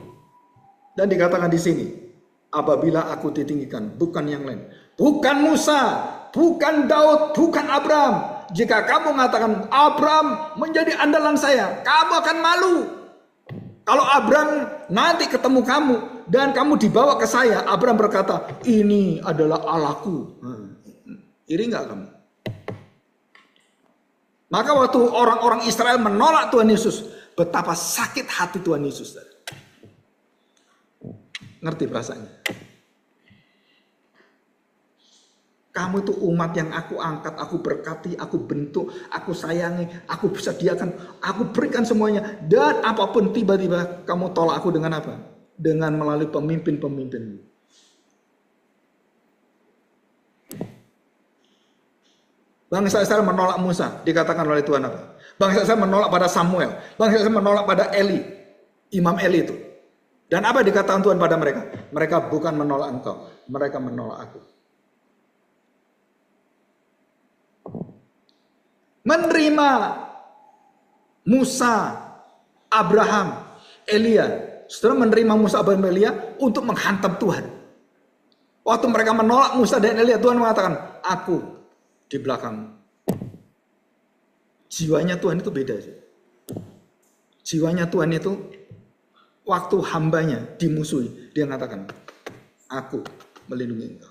Dan dikatakan di sini, apabila aku ditinggikan, bukan yang lain. Bukan Musa, bukan Daud, bukan Abraham. Jika kamu mengatakan Abraham menjadi andalan saya, kamu akan malu. Kalau Abraham nanti ketemu kamu dan kamu dibawa ke saya, Abraham berkata, ini adalah Allahku. Iri nggak kamu? Maka waktu orang-orang Israel menolak Tuhan Yesus, betapa sakit hati Tuhan Yesus. Ngerti perasaannya? Kamu itu umat yang aku angkat, aku berkati, aku bentuk, aku sayangi, aku sediakan, aku berikan semuanya. Dan apapun tiba-tiba kamu tolak aku dengan apa? Dengan melalui pemimpin-pemimpinmu. Bangsa Israel menolak Musa, dikatakan oleh Tuhan apa? Bangsa Israel menolak pada Samuel, bangsa Israel menolak pada Eli, Imam Eli itu. Dan apa dikatakan Tuhan pada mereka? Mereka bukan menolak engkau, mereka menolak aku. Menerima Musa, Abraham, Elia. Saudara menerima Musa, Abraham, Elia untuk menghantam Tuhan. Waktu mereka menolak Musa dan Elia, Tuhan mengatakan, aku di belakang. Jiwanya Tuhan itu beda. Jiwanya Tuhan itu waktu hambanya dimusuhi, dia mengatakan, aku melindungi engkau.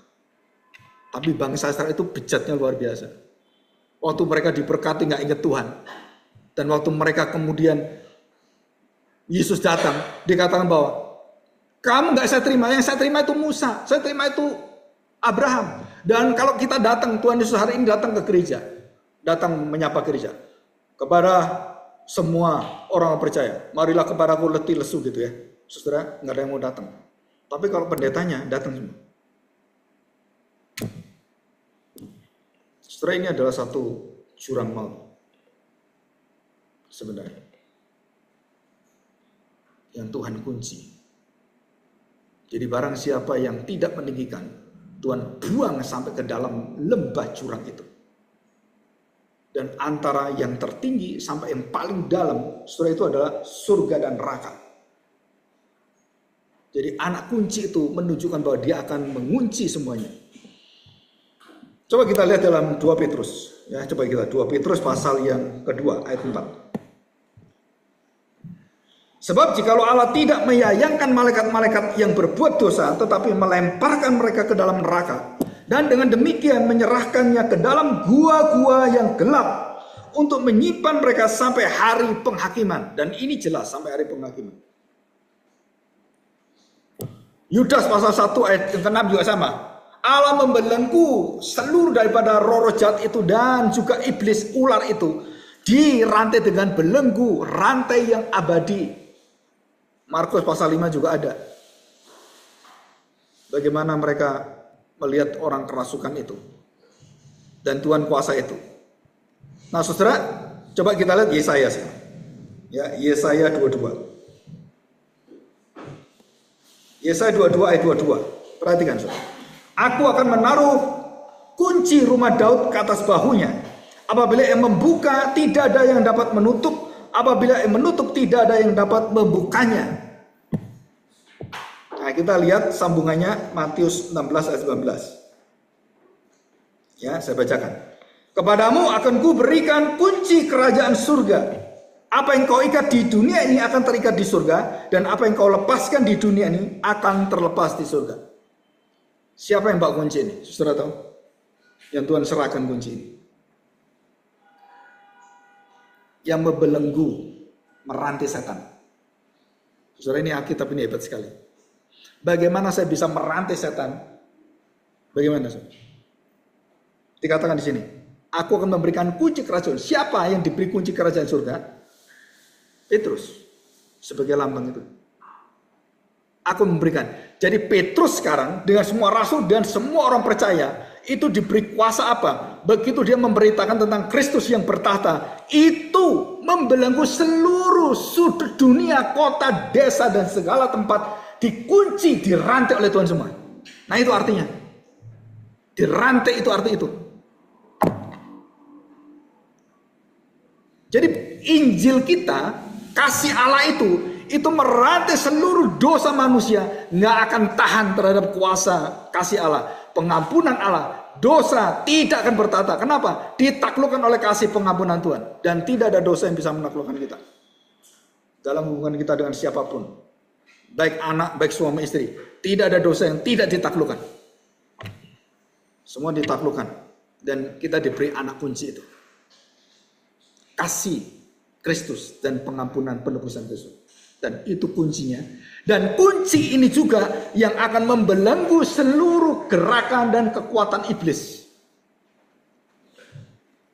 Tapi bangsa Israel itu bejatnya luar biasa. Waktu mereka diberkati nggak ingat Tuhan. Dan waktu mereka kemudian Yesus datang, dikatakan bahwa kamu nggak saya terima, yang saya terima itu Musa, saya terima itu Abraham. Dan kalau kita datang, Tuhan Yesus hari ini datang ke gereja, datang menyapa gereja, kepada semua orang percaya, marilah kepadaku letih lesu gitu ya, saudara, nggak ada yang mau datang. Tapi kalau pendetanya datang semua. Saudara, ini adalah satu jurang maut sebenarnya yang Tuhan kunci. Jadi barang siapa yang tidak meninggikan, Tuhan buang sampai ke dalam lembah jurang itu. Dan antara yang tertinggi sampai yang paling dalam, saudara, itu adalah surga dan neraka. Jadi anak kunci itu menunjukkan bahwa dia akan mengunci semuanya. Coba kita lihat dalam 2 Petrus. Ya, coba kita 2 Petrus pasal yang kedua ayat 4. Sebab jikalau Allah tidak menyayangkan malaikat-malaikat yang berbuat dosa, tetapi melemparkan mereka ke dalam neraka, dan dengan demikian menyerahkannya ke dalam gua-gua yang gelap untuk menyimpan mereka sampai hari penghakiman. Dan ini jelas sampai hari penghakiman. Yudas pasal 1 ayat yang ke-6 juga sama. Allah membelenggu seluruh daripada roh-roh jahat itu dan juga iblis ular itu dirantai dengan belenggu, rantai yang abadi. Markus pasal 5 juga ada. Bagaimana mereka melihat orang kerasukan itu. Dan Tuhan kuasa itu. Nah saudara, coba kita lihat Yesaya sekarang. Ya, Yesaya 22. Yesaya 22 ayat 22. Perhatikan saudara. Aku akan menaruh kunci rumah Daud ke atas bahunya. Apabila yang membuka, tidak ada yang dapat menutup. Apabila yang menutup, tidak ada yang dapat membukanya. Nah, kita lihat sambungannya Matius 16 ayat 19. Ya, saya bacakan. Kepadamu akan kuberikan kunci kerajaan surga. Apa yang kau ikat di dunia ini akan terikat di surga, dan apa yang kau lepaskan di dunia ini akan terlepas di surga. Siapa yang bawa kunci ini? Saudara tahu? Yang Tuhan serahkan kunci ini. Yang membelenggu, merantai setan. Saudara, ini Alkitab ini hebat sekali. Bagaimana saya bisa merantai setan? Bagaimana saudara? Dikatakan di sini, aku akan memberikan kunci kerajaan. Siapa yang diberi kunci kerajaan surga? Petrus sebagai lambang itu. Aku memberikan. Jadi Petrus sekarang dengan semua rasul dan semua orang percaya itu diberi kuasa apa? Begitu dia memberitakan tentang Kristus yang bertahta, itu membelenggu seluruh sudut dunia, kota, desa dan segala tempat dikunci, dirantai oleh Tuhan semua. Nah itu artinya. Dirantai itu arti itu. Jadi Injil kita, kasih Allah itu merantai seluruh dosa manusia, nggak akan tahan terhadap kuasa kasih Allah, pengampunan Allah, dosa tidak akan bertata. Kenapa? Ditaklukkan oleh kasih pengampunan Tuhan, dan tidak ada dosa yang bisa menaklukkan kita dalam hubungan kita dengan siapapun, baik anak, baik suami istri. Tidak ada dosa yang tidak ditaklukkan, semua ditaklukkan, dan kita diberi anak kunci itu, kasih Kristus dan pengampunan penebusan Kristus. Dan itu kuncinya. Dan kunci ini juga yang akan membelenggu seluruh gerakan dan kekuatan iblis.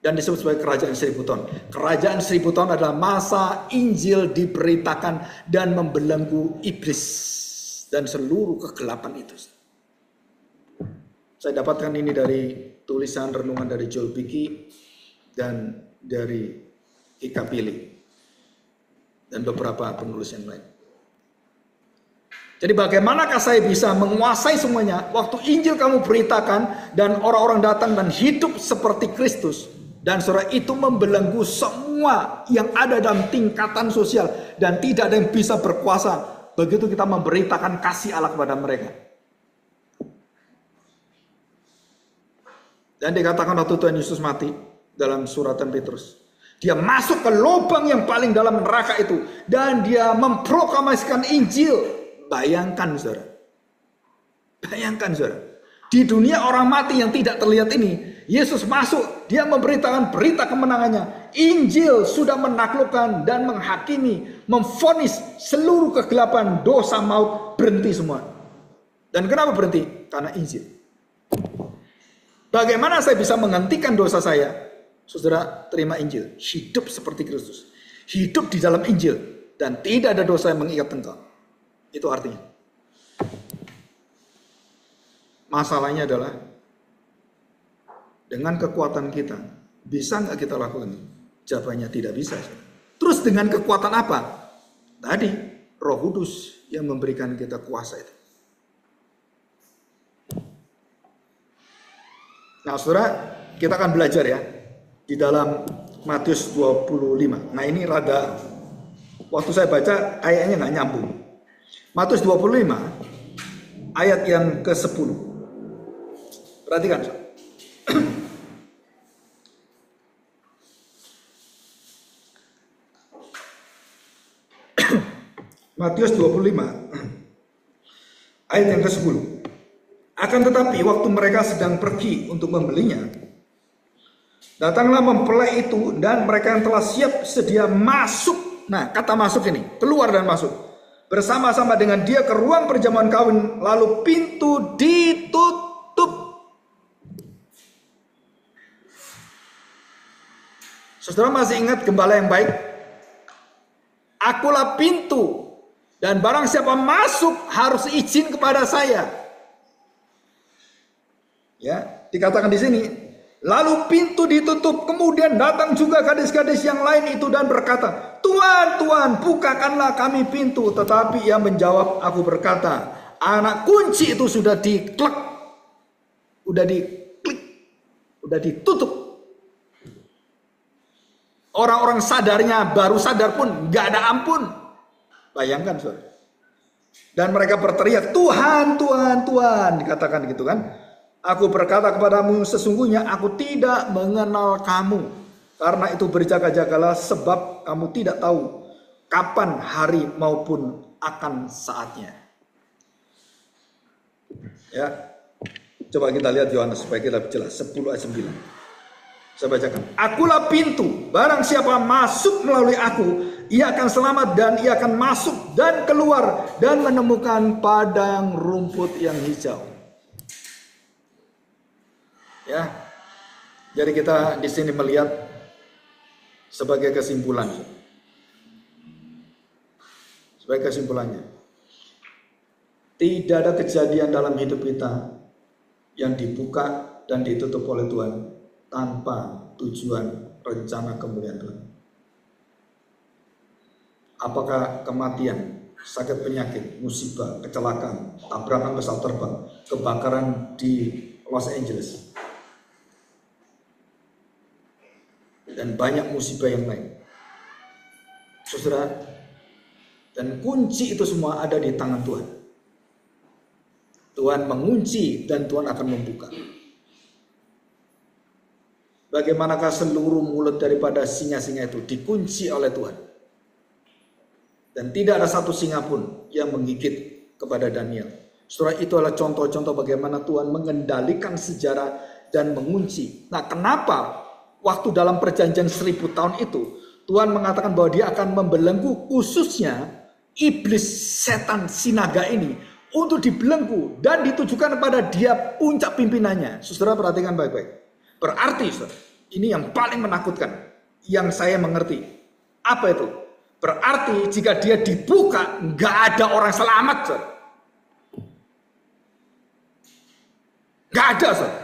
Dan disebut sebagai kerajaan 1000 tahun. Kerajaan 1000 tahun adalah masa Injil diberitakan dan membelenggu iblis dan seluruh kegelapan itu. Saya dapatkan ini dari tulisan renungan dari Joel Beeke dan dari Ika Pili dan beberapa penulis yang lain. Jadi bagaimanakah saya bisa menguasai semuanya? Waktu Injil kamu beritakan dan orang-orang datang dan hidup seperti Kristus, dan saudara itu membelenggu semua yang ada dalam tingkatan sosial dan tidak ada yang bisa berkuasa begitu kita memberitakan kasih Allah kepada mereka. Dan dikatakan waktu Tuhan Yesus mati dalam suratan Petrus, dia masuk ke lubang yang paling dalam neraka itu. Dan dia memproklamasikan Injil. Bayangkan saudara. Bayangkan saudara. Di dunia orang mati yang tidak terlihat ini, Yesus masuk. Dia memberitakan berita kemenangannya. Injil sudah menaklukkan dan menghakimi, memvonis seluruh kegelapan, dosa, maut berhenti semua. Dan kenapa berhenti? Karena Injil. Bagaimana saya bisa menghentikan dosa saya? Saudara, terima Injil, hidup seperti Kristus, hidup di dalam Injil, dan tidak ada dosa yang mengikat engkau. Itu artinya. Masalahnya adalah dengan kekuatan kita, bisa nggak kita lakukan? Jawabannya tidak bisa. Terus dengan kekuatan apa? Tadi Roh Kudus yang memberikan kita kuasa itu. Nah, saudara, kita akan belajar ya di dalam Matius 25. Nah ini rada, waktu saya baca ayatnya nggak nyambung. Matius 25 ayat yang ke-10. Perhatikan. Matius 25 ayat yang ke-10. Akan tetapi waktu mereka sedang pergi untuk membelinya, datanglah mempelai itu dan mereka yang telah siap sedia masuk. Nah, kata masuk ini, keluar dan masuk. bersama-sama dengan dia ke ruang perjamuan kawin, lalu pintu ditutup. Saudara masih ingat gembala yang baik? Akulah pintu, dan barang siapa masuk harus izin kepada saya. Ya, dikatakan di sini. Lalu pintu ditutup, kemudian datang juga gadis-gadis yang lain itu dan berkata, Tuhan, Tuhan, bukakanlah kami pintu. Tetapi ia menjawab, aku berkata, anak kunci itu sudah diklik, udah ditutup. Orang-orang sadarnya baru sadar pun gak ada ampun. Bayangkan, saudara. Dan mereka berteriak, Tuhan, Tuhan, Tuhan. Dikatakan gitu kan. Aku berkata kepadamu, sesungguhnya aku tidak mengenal kamu. Karena itu berjaga-jagalah, sebab kamu tidak tahu kapan hari maupun akan saatnya. Ya, coba kita lihat Yohanes supaya kita jelas. 10 ayat 9. Saya bacakan. Akulah pintu, barang siapa masuk melalui aku, ia akan selamat dan ia akan masuk dan keluar dan menemukan padang rumput yang hijau. Ya, jadi kita di sini melihat sebagai kesimpulan. Sebagai kesimpulannya, tidak ada kejadian dalam hidup kita yang dibuka dan ditutup oleh Tuhan tanpa tujuan rencana kemuliaan Tuhan. Apakah kematian, sakit penyakit, musibah, kecelakaan, tabrakan pesawat terbang, kebakaran di Los Angeles, dan banyak musibah yang lain, saudara, dan kunci itu semua ada di tangan Tuhan. Tuhan mengunci dan Tuhan akan membuka. Bagaimanakah seluruh mulut daripada singa-singa itu dikunci oleh Tuhan, dan tidak ada satu singa pun yang menggigit kepada Daniel. Saudara, itu adalah contoh-contoh bagaimana Tuhan mengendalikan sejarah dan mengunci. Nah, kenapa waktu dalam perjanjian 1000 tahun itu Tuhan mengatakan bahwa dia akan membelenggu khususnya iblis setan sinaga ini untuk dibelenggu dan ditujukan kepada dia puncak pimpinannya. Saudara perhatikan baik-baik. Berarti saudara, ini yang paling menakutkan yang saya mengerti. Apa itu? Berarti jika dia dibuka nggak ada orang selamat, saudara. Nggak ada, saudara.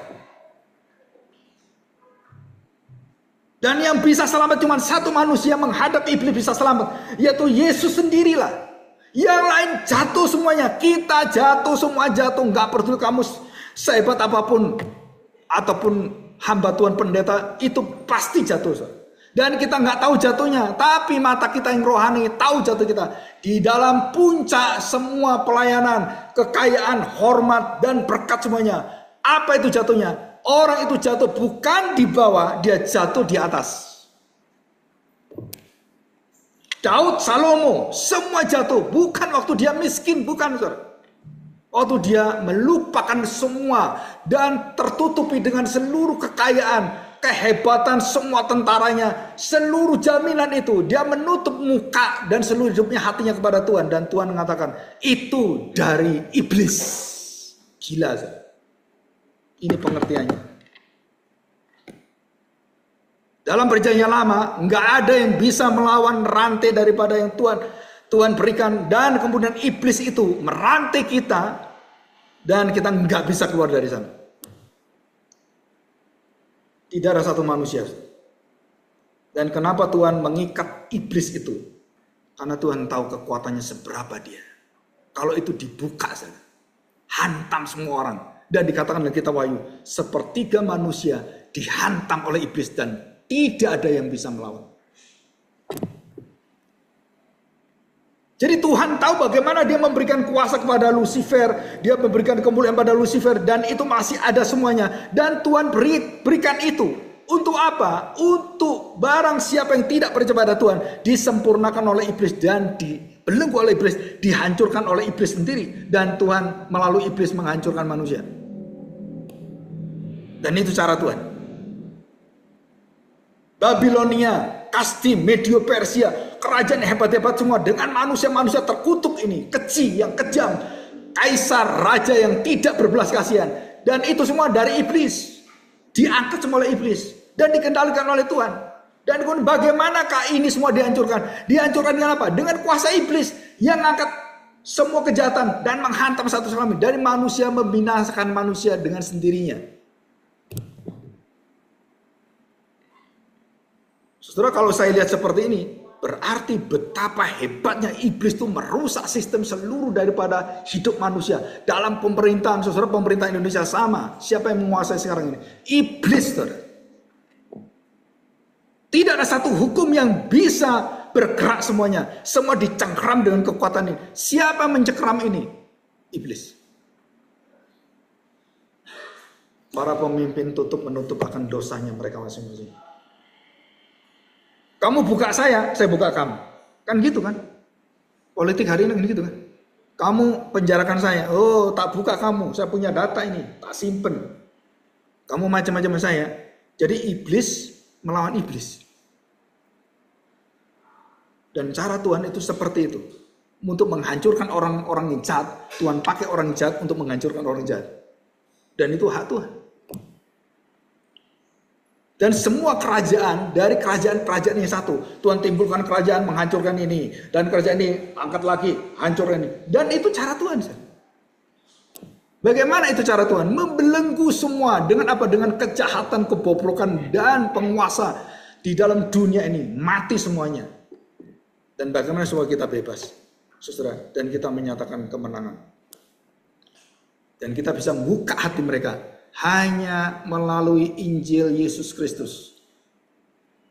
Dan yang bisa selamat cuma satu manusia menghadap iblis bisa selamat, yaitu Yesus sendirilah. Yang lain jatuh semuanya. Kita jatuh, semua jatuh. Nggak peduli kamu sehebat apapun ataupun hamba Tuhan pendeta, itu pasti jatuh. Dan kita nggak tahu jatuhnya, tapi mata kita yang rohani tahu jatuh kita. Di dalam puncak semua pelayanan, kekayaan, hormat, dan berkat semuanya. Apa itu jatuhnya? Orang itu jatuh bukan di bawah, dia jatuh di atas. Daud, Salomo, semua jatuh. Bukan waktu dia miskin, bukan, saudara. Waktu dia melupakan semua dan tertutupi dengan seluruh kekayaan, kehebatan semua tentaranya, seluruh jaminan itu. Dia menutup muka dan seluruh hidupnya, hatinya kepada Tuhan. Dan Tuhan mengatakan, itu dari iblis. Gila, saudara. Ini pengertiannya. Dalam perjanjian lama, nggak ada yang bisa melawan rantai daripada yang Tuhan berikan. Dan kemudian iblis itu merantai kita, dan kita nggak bisa keluar dari sana. Tidak ada satu manusia. Dan kenapa Tuhan mengikat iblis itu? Karena Tuhan tahu kekuatannya seberapa dia. Kalau itu dibuka saja, hantam semua orang. Dan dikatakan dalam kitab Wahyu, sepertiga manusia dihantam oleh iblis dan tidak ada yang bisa melawan. Jadi Tuhan tahu bagaimana dia memberikan kuasa kepada Lucifer, dia memberikan kemuliaan pada Lucifer, dan itu masih ada semuanya. Dan Tuhan berikan itu untuk apa? Untuk barang siapa yang tidak percaya pada Tuhan, disempurnakan oleh iblis dan dibelenggu oleh iblis, dihancurkan oleh iblis sendiri. Dan Tuhan melalui iblis menghancurkan manusia. Dan itu cara Tuhan. Babilonia Kasdim, Medio Persia, kerajaan hebat-hebat semua dengan manusia-manusia terkutuk ini, keji yang kejam, kaisar, raja yang tidak berbelas kasihan, dan itu semua dari iblis, diangkat semua oleh iblis dan dikendalikan oleh Tuhan. Dan bagaimanakah ini semua dihancurkan? Dihancurkan dengan apa? Dengan kuasa iblis yang angkat semua kejahatan dan menghantam satu sama lain. Dari manusia membinasakan manusia dengan sendirinya. Saudara, kalau saya lihat seperti ini, berarti betapa hebatnya iblis itu merusak sistem seluruh daripada hidup manusia. Dalam pemerintahan, saudara, pemerintah Indonesia sama. Siapa yang menguasai sekarang ini? Iblis, saudara. Tidak ada satu hukum yang bisa bergerak semuanya. Semua dicengkram dengan kekuatan ini. Siapa mencengkram ini? Iblis. Para pemimpin tutup menutup akan dosanya mereka masing-masing. Kamu buka saya buka kamu. Kan gitu kan? Politik hari ini kan gitu kan? Kamu penjarakan saya. Oh, tak buka kamu. Saya punya data ini. Tak simpen. Kamu macam-macam saya. Jadi iblis melawan iblis. Dan cara Tuhan itu seperti itu. Untuk menghancurkan orang-orang yang jahat, Tuhan pakai orang jahat untuk menghancurkan orang jahat. Dan itu hak Tuhan. Dan semua kerajaan, dari kerajaan-kerajaan yang satu, Tuhan timbulkan kerajaan menghancurkan ini, dan kerajaan ini angkat lagi, hancurkan ini. Dan itu cara Tuhan. Bagaimana itu cara Tuhan? Membelenggu semua dengan apa? Dengan kejahatan, kebobrokan dan penguasa di dalam dunia ini, mati semuanya. Dan bagaimana supaya kita bebas, saudara, dan kita menyatakan kemenangan. Dan kita bisa buka hati mereka hanya melalui Injil Yesus Kristus.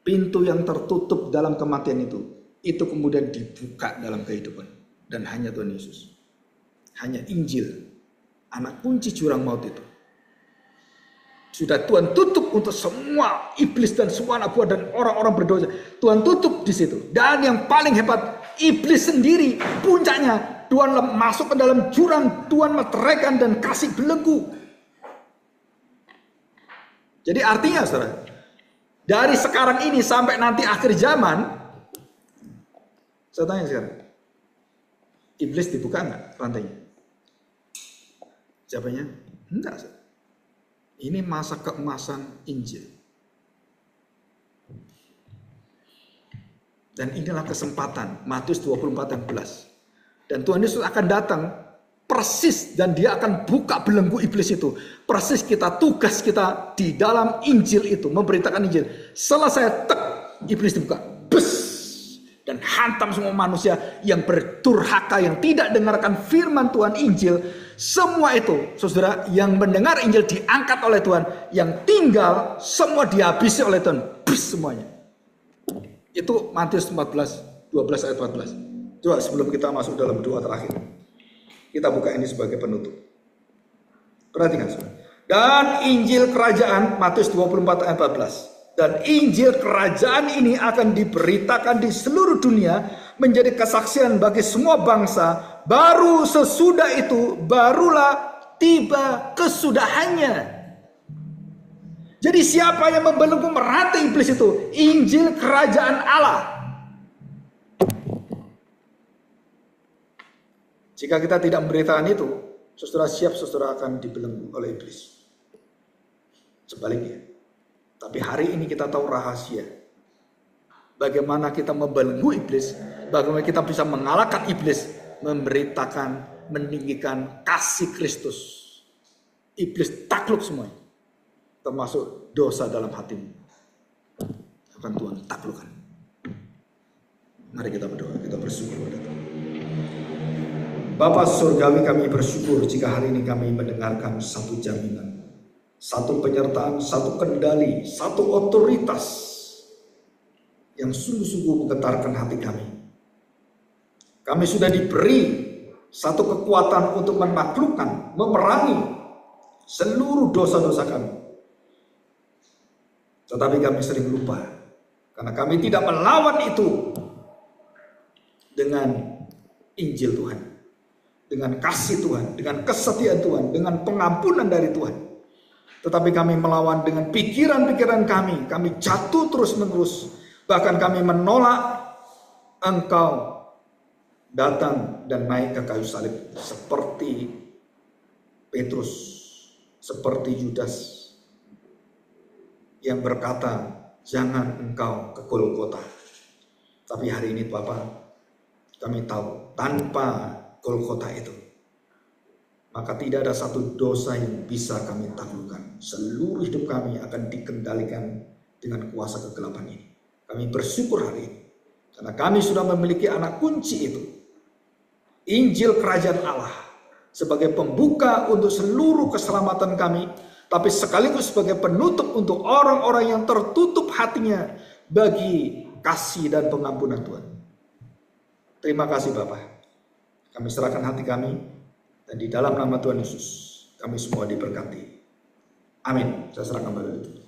Pintu yang tertutup dalam kematian itu kemudian dibuka dalam kehidupan. Dan hanya Tuhan Yesus. Hanya Injil. Anak kunci jurang maut itu. Sudah Tuhan tutup untuk semua iblis dan semua anak buah dan orang-orang berdosa. Tuhan tutup di situ. Dan yang paling hebat, iblis sendiri puncaknya. Tuhan masuk ke dalam jurang, Tuhan meteraikan dan kasih belenggu. Jadi artinya saudara, dari sekarang ini sampai nanti akhir zaman, saya tanya sekarang, iblis dibuka enggak rantainya? Jawabannya, enggak. Ini masa keemasan Injil. Dan inilah kesempatan, Matius 24:11. Dan Tuhan Yesus akan datang persis dan dia akan buka belenggu iblis itu. Persis tugas kita di dalam Injil itu, memberitakan Injil. Selesai, iblis dibuka. Bes! Dan hantam semua manusia yang berdurhaka, yang tidak dengarkan firman Tuhan Injil. Semua itu, saudara, yang mendengar Injil diangkat oleh Tuhan. Yang tinggal, semua dihabisi oleh Tuhan. Bes semuanya. Itu Matius 12 ayat 14. Coba sebelum kita masuk dalam doa terakhir. Kita buka ini sebagai penutup. Perhatikan saudara. Dan Injil Kerajaan, Matius 24 ayat 14. Dan Injil Kerajaan ini akan diberitakan di seluruh dunia menjadi kesaksian bagi semua bangsa. Baru sesudah itu, barulah tiba kesudahannya. Jadi siapa yang membelenggu merantai iblis itu? Injil Kerajaan Allah. Jika kita tidak memberitakan itu, saudara siap saudara akan dibelenggu oleh iblis. Sebaliknya. Tapi hari ini kita tahu rahasia. Bagaimana kita membelenggu iblis. Bagaimana kita bisa mengalahkan iblis. Memberitakan, meninggikan kasih Kristus. Iblis takluk semuanya. Termasuk dosa dalam hatimu. Akan Tuhan taklukkan. Mari kita berdoa, kita bersyukur pada Tuhan. Bapa surgawi, kami bersyukur jika hari ini kami mendengarkan satu jaminan. Satu penyertaan, satu kendali, satu otoritas yang sungguh-sungguh menggetarkan hati kami. Kami sudah diberi satu kekuatan untuk menaklukkan, memerangi seluruh dosa-dosa kami. Tetapi kami sering lupa, karena kami tidak melawan itu dengan Injil Tuhan, dengan kasih Tuhan, dengan kesetiaan Tuhan, dengan pengampunan dari Tuhan. Tetapi kami melawan dengan pikiran-pikiran kami jatuh terus-menerus Bahkan kami menolak Engkau datang dan naik ke kayu salib seperti Petrus, seperti Yudas yang berkata, jangan engkau ke Golgota. Tapi hari ini Bapak, kami tahu tanpa Golgota itu, maka tidak ada satu dosa yang bisa kami taklukkan. Seluruh hidup kami akan dikendalikan dengan kuasa kegelapan ini. Kami bersyukur hari ini, karena kami sudah memiliki anak kunci itu, Injil Kerajaan Allah, sebagai pembuka untuk seluruh keselamatan kami, tapi sekaligus sebagai penutup untuk orang-orang yang tertutup hatinya bagi kasih dan pengampunan Tuhan. Terima kasih Bapak. Kami serahkan hati kami, dan di dalam nama Tuhan Yesus kami semua diberkati. Amin. Saya serahkan kembali.